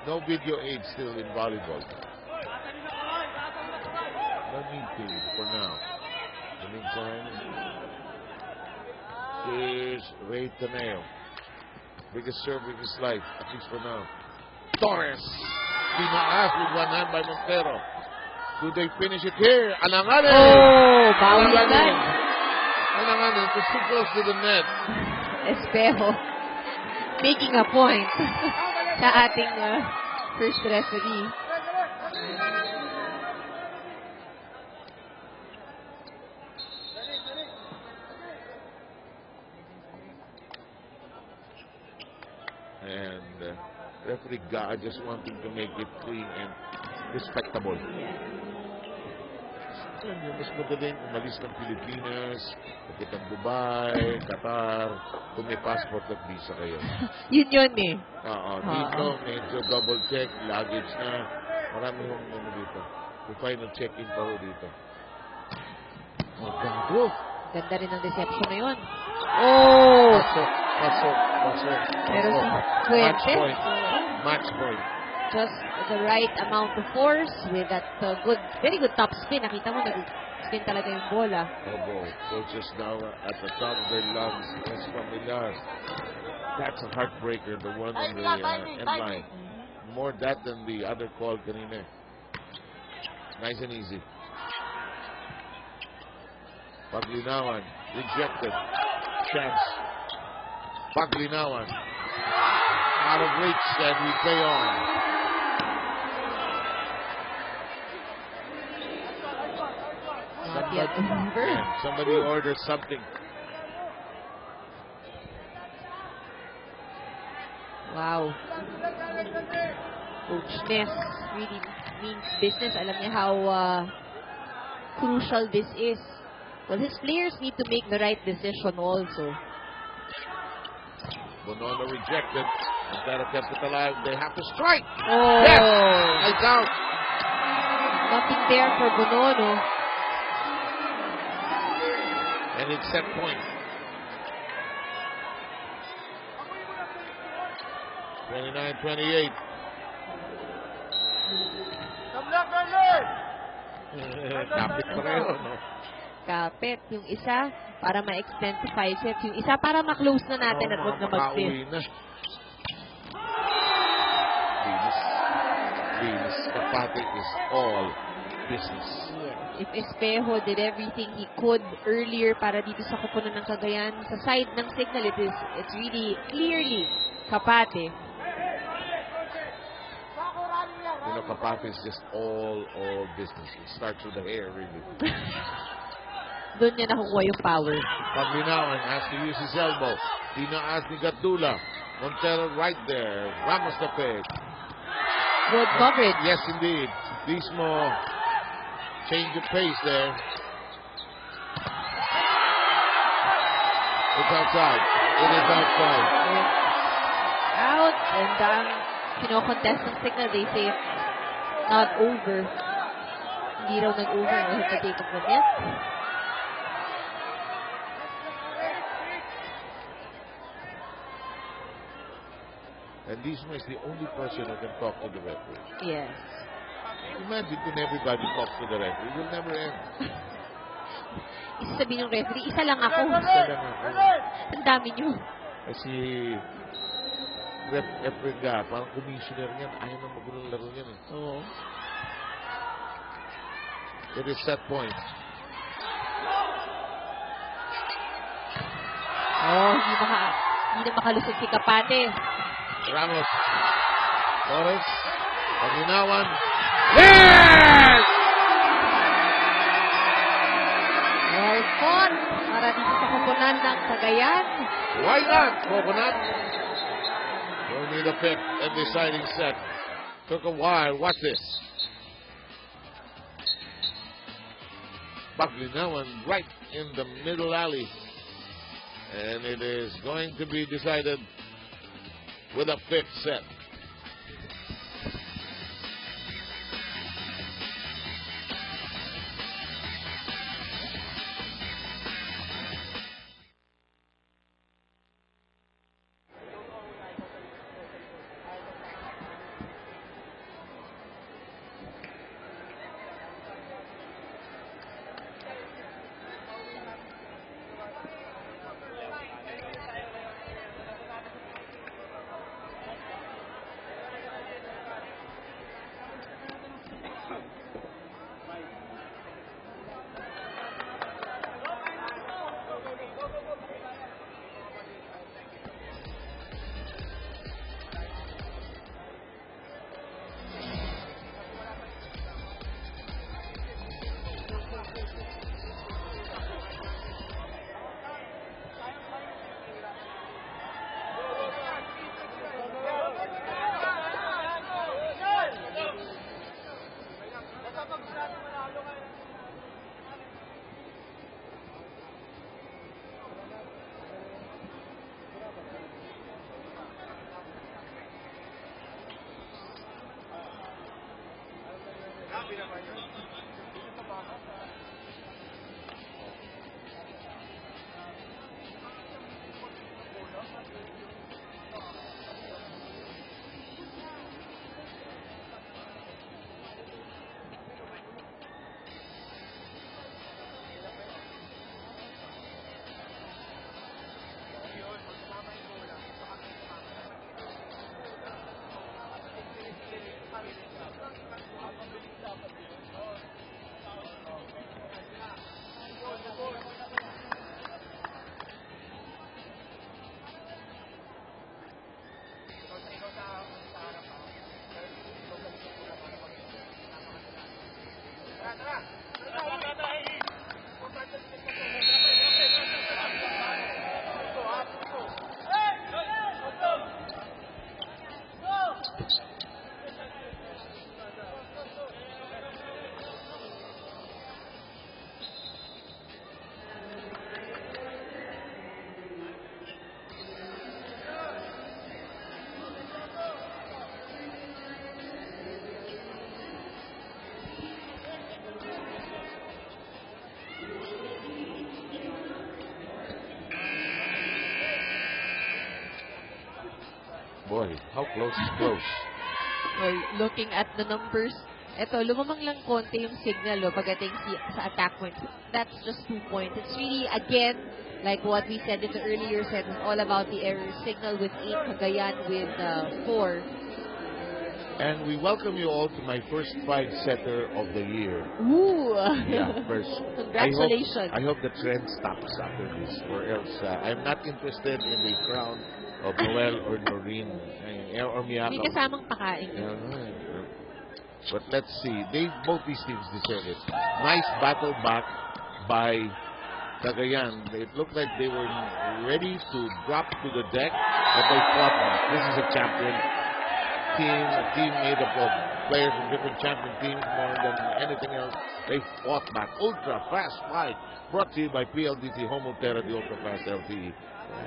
No video aid still in volleyball. No need to for now. In the meantime, here's Ray Taneo. Biggest serve of his life, at least for now. Torres. Pinaas with one hand by Montero. Do they finish it here? Alanganin! Oh, bawi agad. Alanganin, it was too close to the net. Espejo making a point sa ating first referee. And referee God just wanting to make it clean and respectable. Mas madaling umalis ng Pilipinas, pagkitang Dubai, Qatar, kung may passport at visa kayo. Yun eh. Dito, medyo double check, luggage na. Marami hong dito. May final check-in pa ho dito. Gago. Ganda rin ang deception na yun. Oh! Pasok. Pero si Fuentes. Match point. Just the right amount of force with that very good top spin. Nakita mo, nag-spin talaga yung bola. Coaches now at the top of their lungs. That's Familiar. That's a heartbreaker, the one on the end line. More that than the other call kanina. Nice and easy. Paglinawan, rejected. Chance. Paglinawan. Out of reach, and we play on. Somebody orders something. Wow. Coach Ness really means business. Alam niya how crucial this is. Well, his players need to make the right decision also. Bonono rejected. Montero kept it alive. They have to strike. Oh. Yes! Lights out. Nothing there for Bonono. And it's set point. 29-28. Kapit pareho, no? Kapit. Yung isa, para ma-extend to 5 sets. Yung isa, para ma-close na natin at huwag na mag-spin. Venus Kapate is all business. Yes. If Espejo did everything he could earlier para dito sa kupunan ng Cagayan, sa side ng Cignal, it's really clearly Kapate. You know, Kapate is just all business. It starts with the hair, really. Doon niya nakukuha yung power. Paglinawan has to use his elbow. Tinaas ni Gatdula. Montero right there. Ramos the pick. Good coverage. Yes, indeed. Dismo change the pace there. It's outside. It is outside. Out. And kino-contest ng Cignal, they say not over. Hindi raw nag-over. No hit to take of the net. And Dismo is the only person who can talk to the referee. Yes. Imagine when everybody talks to the referee, it will never end. Isasabihin ng referee, isa lang ako. Isa lang ako. Ang dami nyo. Kasi Ref Efrega, parang commissioner niyan, ayaw na magulong laro niyan. Oo. It is set point. Hindi na makalusot si Kapate. Ramos. Torres. Paginawan. Yes! Well fought. Para dito sa kupunan ng Cagayan. Why not, Coconut? Only the pick and deciding set. Took a while. Watch this. Paginawan right in the middle alley. And it is going to be decided with a fifth set. Boy, how close is close. Well, looking at the numbers, eto, lumamang lang konti yung Cignal pagdating sa attack points. That's just 2 points. It's really, again, like what we said in the earlier set, it's all about the errors. Cignal with 8, Cagayan with 4. And we welcome you all to my first 5-setter of the year. Ooh! Yeah, first. Congratulations. I hope the trend stops after this, or else I'm not interested in the crown of Noel or Noreen or Miyako. May kasamang pakain. But let's see. Both these teams deserve it. Nice battle back by Cagayan. It looked like they were ready to drop to the deck, but they fought back. This is a champion team, a team made up of players from different champion teams more than anything else. They fought back. Ultra fast fight. Brought to you by PLDT Homoterra, the ultra fast LTE.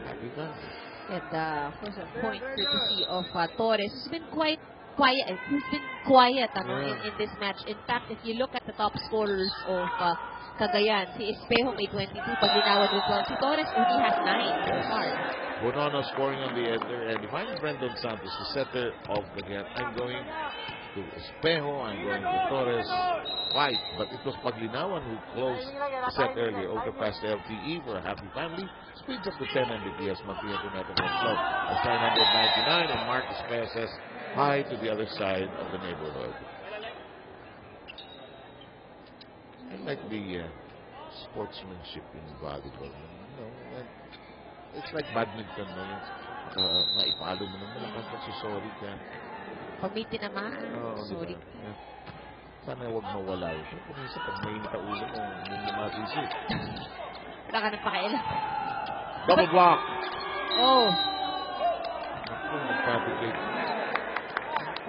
Happy fun. And for some point courtesy of Torres, who's been quite quiet. Who's been quiet in this match. In fact, if you look at the top scorers of Cagayan, si Espejo may 22, Paglinawan with 12. Si Torres only has 9 so far. Bonono scoring on the other end. If I'm Brandon Santos, the setter of Cagayan, I'm going to Espejo, I'm going to Torres. Fight, but it was Paglinawan who closed the set earlier. Ultrafast LTE for a happy family. Speeds up to 10 Mbps, monthly internet and flow. It's 999, and Marcus Espejo says hi to the other side of the neighborhood. I like the sportsmanship in volleyball. You know, it's like badminton. Naipalo mo naman malakas pag sorry ka. Pag may tinamaan, sorry. Diba? Sana huwag mawala ito. Kung isa, pag may ulo mo, hindi masisi. Wala ka nang pakialam. Double block! Oh. Ako, nagpapicate.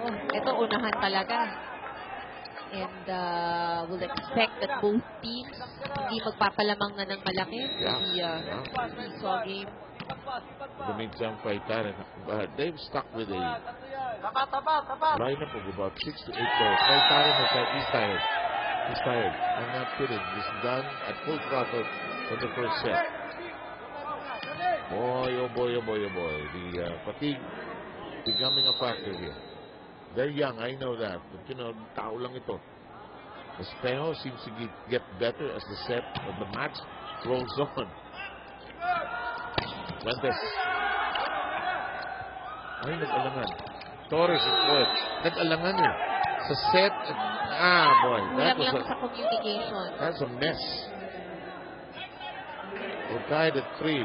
Oh, ito unahan talaga. And we'll expect that both teams hindi magpapalamang na ng malaki. The saw game. The meantime, they've stuck with a lineup of about 6 to 8 players. Paitaren has said he's tired. He's tired. I'm not kidding. He's done at full throttle for the first set. Boy, oh boy, oh boy, oh boy. The fatigue becoming a factor here. They're young, I know that. But you know, tao lang ito. Espejo seems to get better as the set of the match rolls on. Fuentes. Ay, nag-alangan. Torres is good. Nag-alangan eh. Sa set. Boy. Kulang lang sa communication. That's a mess. We're tied at 3.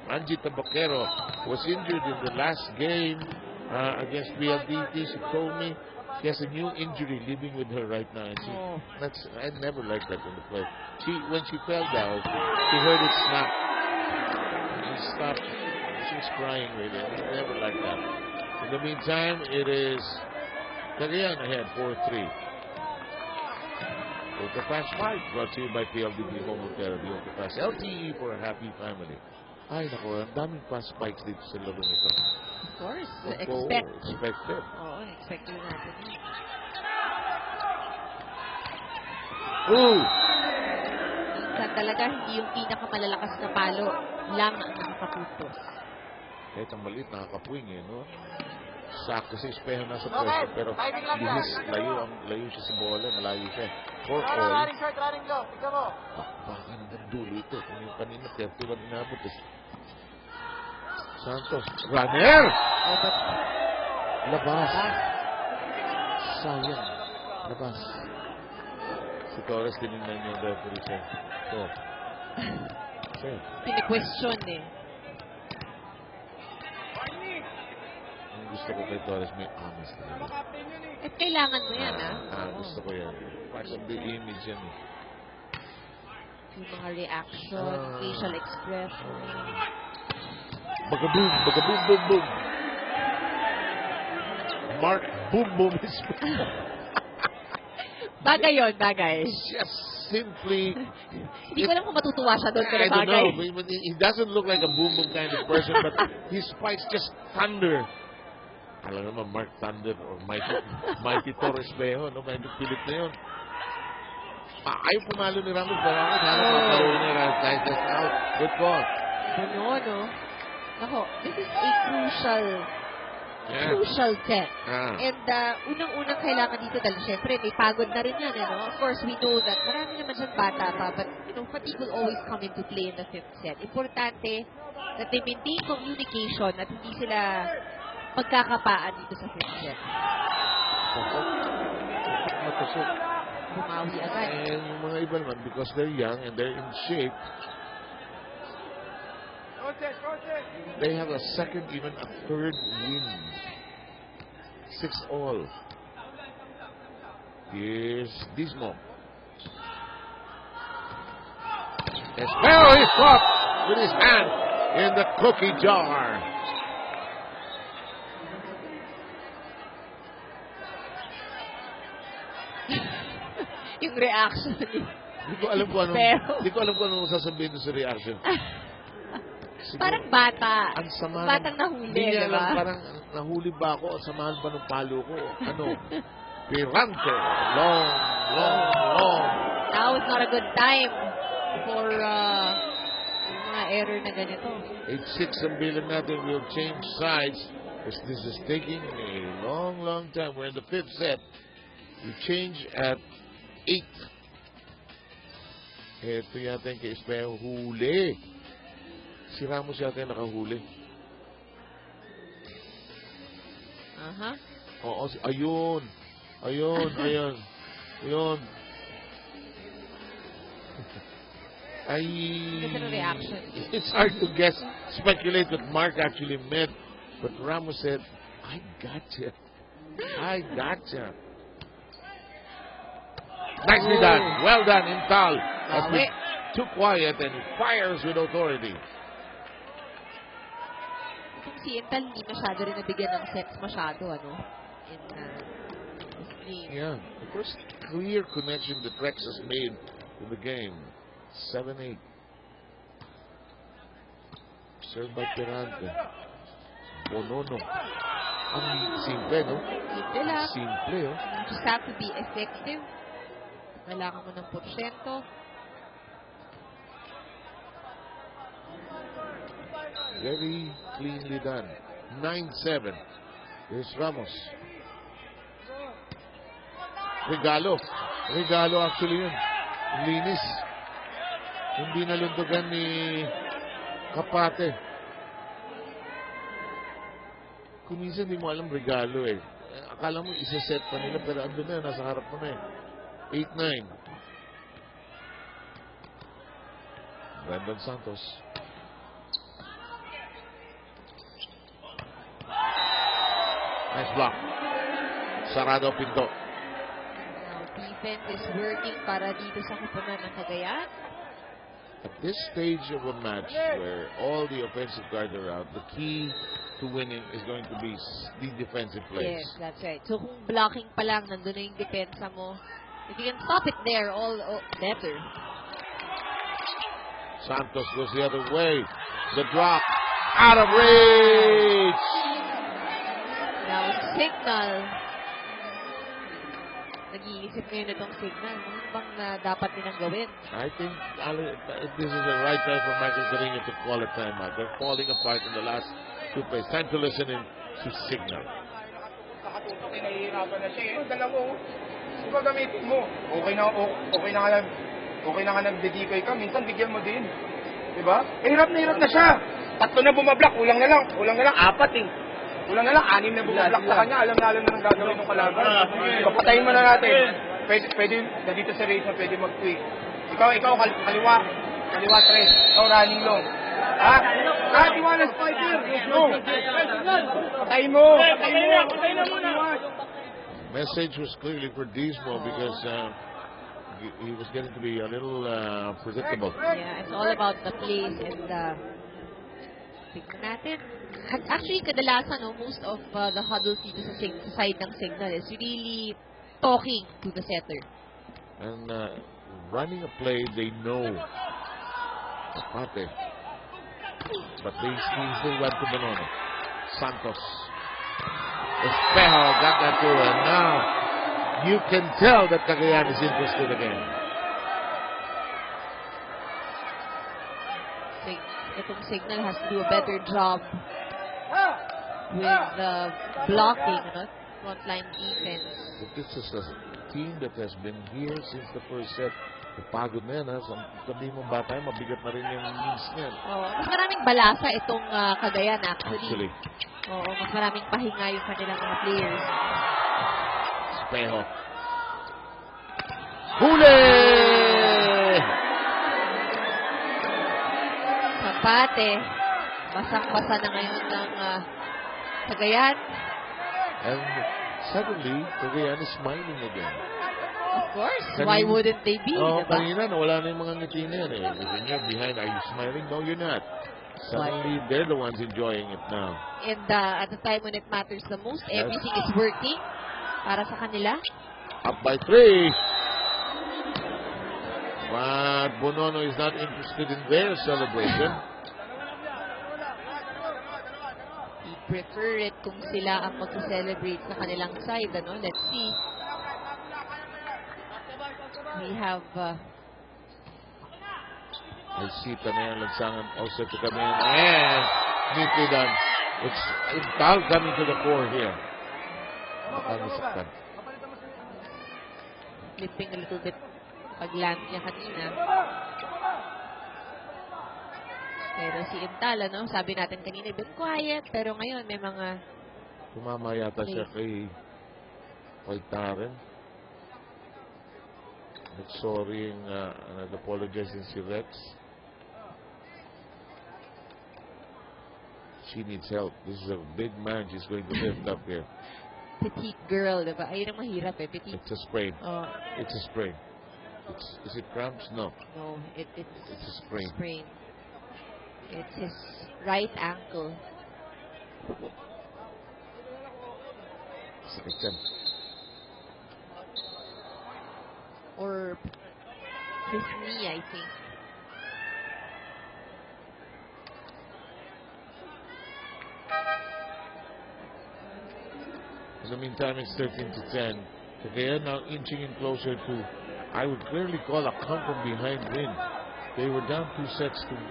Angie Tabaquero was injured in the last game against PLDT. She told me she has a new injury living with her right now. And I never liked that in the play. When she fell down, she heard it snap. She stopped. She was crying really. I never liked that. In the meantime, it is Cagayan ahead 4-3. Ultrafast fight brought to you by PLDT Homoterra, the Ultrafast LTE for a happy family. Ay, nako, ang daming fast spikes dito sa laro nito. Of course, expected. Oo, expected natin. Ooh! Minsan talaga, hindi yung pinakamalalakas na palo lang ang nakakaputos. Kahit ang maliit, nakakapuwing eh, no? Sakto si Espejo nasa pwesto, pero bilis, layo siya sa bola, malayo siya. For all, baka nagdulo ito. Kung yung kanina, 31 inabot eh. Santos, runner! Labas. Sayang. Labas. Si Torres tinignan yung referee siya. Pini-question eh. Gusto ko kay Torres may honest na yun. At kailangan mo yan, Gusto ko yan. Part of the image yan eh. Yung mga reaction, facial expression. Baga-boom, baga-boom, boom, boom. Mark, boom, boom is... Bagay yun, bagay. Just simply... Hindi ko alam kung matutuwa siya doon, pero I don't bagay. know. He doesn't look like a boom, boom kind of person, but his spikes just thunder. Alam naman, Mark Thunder or Mighty Torres Espejo, no? Medyo pilit na yun. Ayaw pumalo ni Ramos Barangay. Sana pagpalo ni Ramos. Just out. Good call. Ano, no? Nako, this is a crucial set. And unang-unang kailangan dito dahil syempre may pagod na rin yan, Of course, we know that marami naman dyan bata pa, but fatigue will always come into play in the fifth set. Importante that they maintain communication at hindi sila magkakapaan dito sa fifth set. Matusok. Bumawi agad. And yung mga iba naman, because they're young and they're in shape, they have a second, even a third win. 6-all. Here's Dismo. Espejo is caught with his hand in the cookie jar. Yung reaction ni Hindi ko alam kung anong sasabihin sa reaction. Siguro, parang bata. ang sama Batang nahuli, Hindi niya diba? alam, parang nahuli ba ako o samahan ba ng palo ko? Ano? Pirante. Long. Now is not a good time for mga error na ganito. 8-6 ang bilang natin. We'll change sides. Because this is taking a long time. We're in the 5th set. We change at 8. Ito yata yung kay Espejo. Huli. Si Ramos yata yung nakahuli. Aha. Oo, ayun. Ayun. Different reaction. It's hard to guess, speculate what Mark actually meant. But Ramos said, I gotcha. Nicely done. Well done, Intal. Has been too quiet and fires with authority. Itong si Intal, hindi masyado rin nabigyan ng sets masyado, ano? In this game. Yeah, the first clear connection that Rex has made in the game. 7-8. Served by Pirante. Bonono. Ang simple, no? Simple lang. Simple, oh. You just have to be effective. Kailangan mo ng porsyento. Very cleanly done. 9-7. Here's Ramos. Regalo actually yun. Linis. Hindi nalundugan ni Kapate. Kung minsan di mo alam regalo eh. Akala mo isa-set pa nila pero andun na, nasa harap mo na eh. 8-9. Brandon Santos. Nice block. Sarado pinto. Now, defense is working para dito sa kupunan ng Cagayan. At this stage of a match where all the offensive guards are out, the key to winning is going to be the defensive plays. Yes, that's right. So kung blocking pa lang, nandun na yung depensa mo. If you can stop it there, all better. Santos goes the other way. The drop. Out of reach! Now, Cignal. Nag-iisip ngayon itong Cignal. Ano bang dapat nilang gawin? I think this is the right time for Michael Carino to call a timeout. They're falling apart in the last 2 plays. Time to listen in to Cignal. Nakatutok, nahihirapan na siya eh. Dala mo. Di ba gamitin mo? Okay na nga nagdedikoy ka. Minsan bigyan mo din. Di ba? Hirap na siya. 3 na bumablock. Kulang na lang. 4 eh. Kulang na lang. 6 na bumablock sa kanya. Alam na ng gagawin ng kalaban. Papatayin mo na natin. Pwede dito sa race mo, pwede mag-tweak. Ikaw, kaliwa 3. Ikaw running long. Ha? Kahit iwan ang spider. No. Patayin mo. Message was clearly for Dismo because he was getting to be a little predictable. Yeah, it's all about the plays and tignan natin. At actually, kadalasan, most of the huddles dito sa side ng Cignal is really talking to the setter. And running a play, they know. Kapate. But they still went to Bonono. Santos. Espejo got that to her. Now, you can tell that Cagayan is interested again. Itong Cignal has to do a better job with blocking, frontline defense. But this is a team that has been here since the first set. Pagod na yan, ha? Sabi mo ba tayo, mabigat na rin yung knees niyan. Mas maraming balasa itong Cagayan actually. Oo, mas maraming pahinga yung kanilang mga players. Espejo. Huli! Kapate. Basang-basa na ngayon ng Cagayan. And suddenly, Cagayan is smiling again. Of course. Why wouldn't they be? Oh, Diba? kanina nawala na yung mga ngiti na yan eh. When you're behind, are you smiling? No, you're not. Suddenly, they're the ones enjoying it now. And at the time when it matters the most, everything is working para sa kanila. Up by 3. But Bonono is not interested in their celebration. He prefer it kung sila ang mag-celebrate sa kanilang side. Ano? Let's see. We have... Ay sita na yung lansangan also to come in. And neatly done. It's Tal coming to the core here. Makamasaktan. Flipping a little bit pag-land niya kanina. Pero si Intal, ano, sabi natin kanina, bit quiet. Pero ngayon, may mga... Tumama yata siya kay Taren. Sorry, nag-apologizing si Rex. She needs help. This is a big man she's going to lift up here. Petite girl, diba? Ayun ang mahirap eh. Petite. It's a sprain. Oh. It's a sprain. Is it cramps? No. No, it's a sprain. It's his right ankle. Sakit. Or his knee, I think. In the meantime, it's 13-10. Cagayan now inching in closer to, I would clearly call a come from behind win. They were down 2-1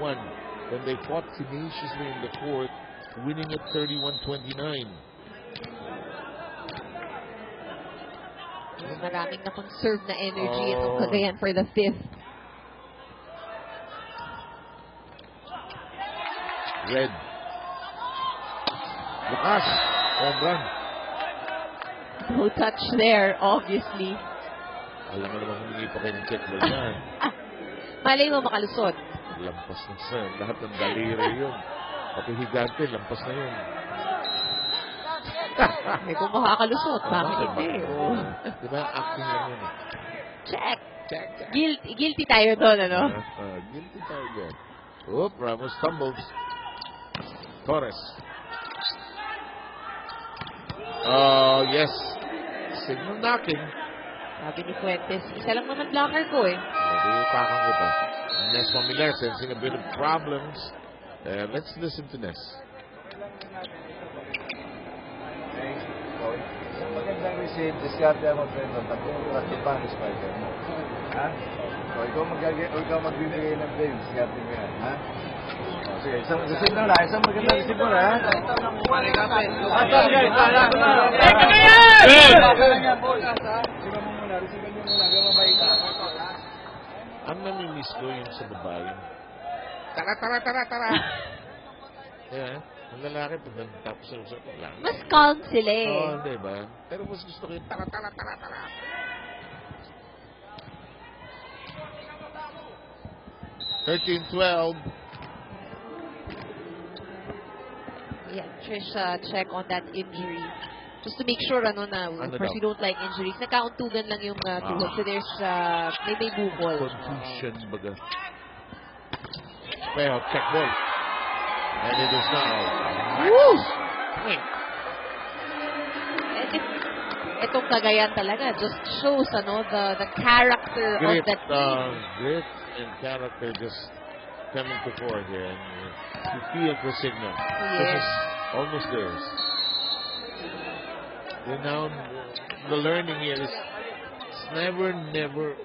when they fought tenaciously in the fourth, winning at 31-29. Maraming na conserve na energy itong Cagayan for the fifth. Red. Lakas. Home run. No touch there, obviously. Alam mo naman hindi pa kayo ng checkball yan. Malay mo makalusot. Lampas na sa lahat ng daliri yun. Pati higante, lampas na yun. May kung makakalusot, bakit hindi? Diba, acting lang yun. Check. Check. Guilty tayo doon, ano? Guilty tayo doon. Oop, Ramos tumbles. Torres. Oh, yes. Cignal knocking. Sabi ni Fuentes, isa lang naman blocker ko eh. Nag-iupakan ko pa. Nes Familiar sensing a bit of problems. Let's listen to Nes. Isang magandang receive, discard mo friend, pagkong at the pan spider mo. Ha? O ikaw magbibigay ng blame, discard mo yan. Ha? O sige, isang receive na lang, isang magandang receive mo na, ha? Panikapin. Atap guys, atap na. Receive mo muna, gawin mabait ka. Ang namimiss ko yung sa babae. Tara. Yeah. Ang lalaki, pag nagtapos sa usap, lang. Mas calm sila eh. Oo, diba? Pero mas gusto ko yung tara. 13-12. Yeah, Trish, check on that injury. Just to make sure, of course, we don't like injuries. Nakauntugan lang yung tuhod. So there's, may bukol. Confusion, baga. Well, check ball. And it is now. Woo! Itong Cagayan talaga just shows the character Grit, of that team. Grit and character just coming to fore here. And you feel the signal. Yes. This is almost theirs. Now, the learning here is it's never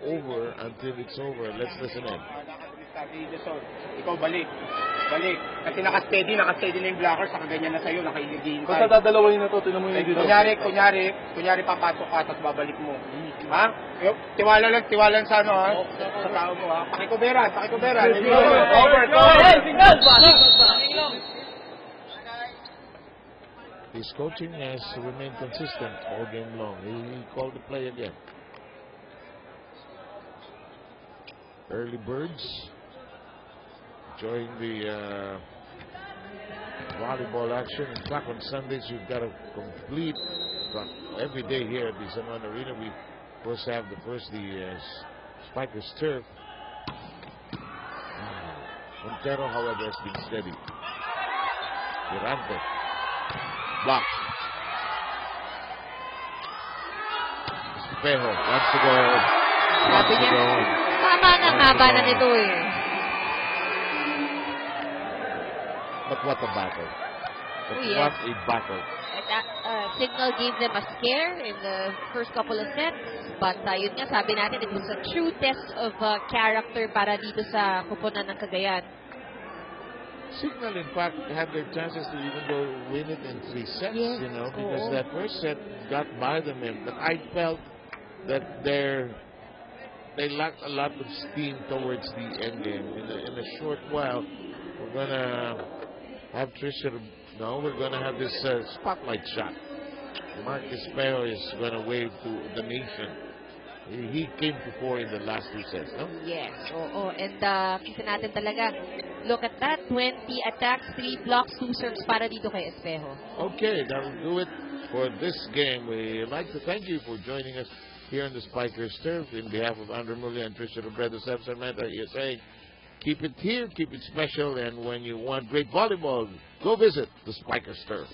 over until it's over. Let's listen in. Ikaw balik. Kasi naka-steady na yung blocker, saka ganyan na sa'yo, naka-i-game Basta dadalawin na to, tinan mo yung dito. Kunyari papasok ka, tapos babalik mo. Ha? Tiwala lang sa sa tao mo, ha? Pakikuberan. Over, go! His coaching has remained consistent all game long. He called the play again. Early birds enjoying the volleyball action. In fact, on Sundays you've got a complete every day here at the San Juan Arena. We First half, the Spikers turf. Montero, however, has been steady. Durante. Block. Espejo wants to go. Sabi niya, tama na haba na nito eh. But what a battle. But Oh, yes. what a battle. Cignal gave them a scare in the first couple of sets. But yun nga, sabi natin, it was a true test of character para dito sa kupunan ng Cagayan. Cignal, in fact, had their chances to even go win it in 3 sets, Yes. you know, because Oo. that first set got by them in. But I felt that they lacked a lot of steam towards the end game. In a short while, we're gonna have we're gonna have this spotlight shot. Mark Espejo is gonna wave to the nation. He came to 4 in the last 2 sets, no? Yes, oo. And kita natin talaga, look at that, 20 attacks, 3 blocks, 2 serves para dito kay Espejo. Okay, that will do it for this game. We'd like to thank you for joining us here on the Spikers Turf. In behalf of Andrew Mulya and Trisha Robredo, Samantha, you're saying, keep it here, keep it special, and when you want great volleyball, go visit the Spikers Turf.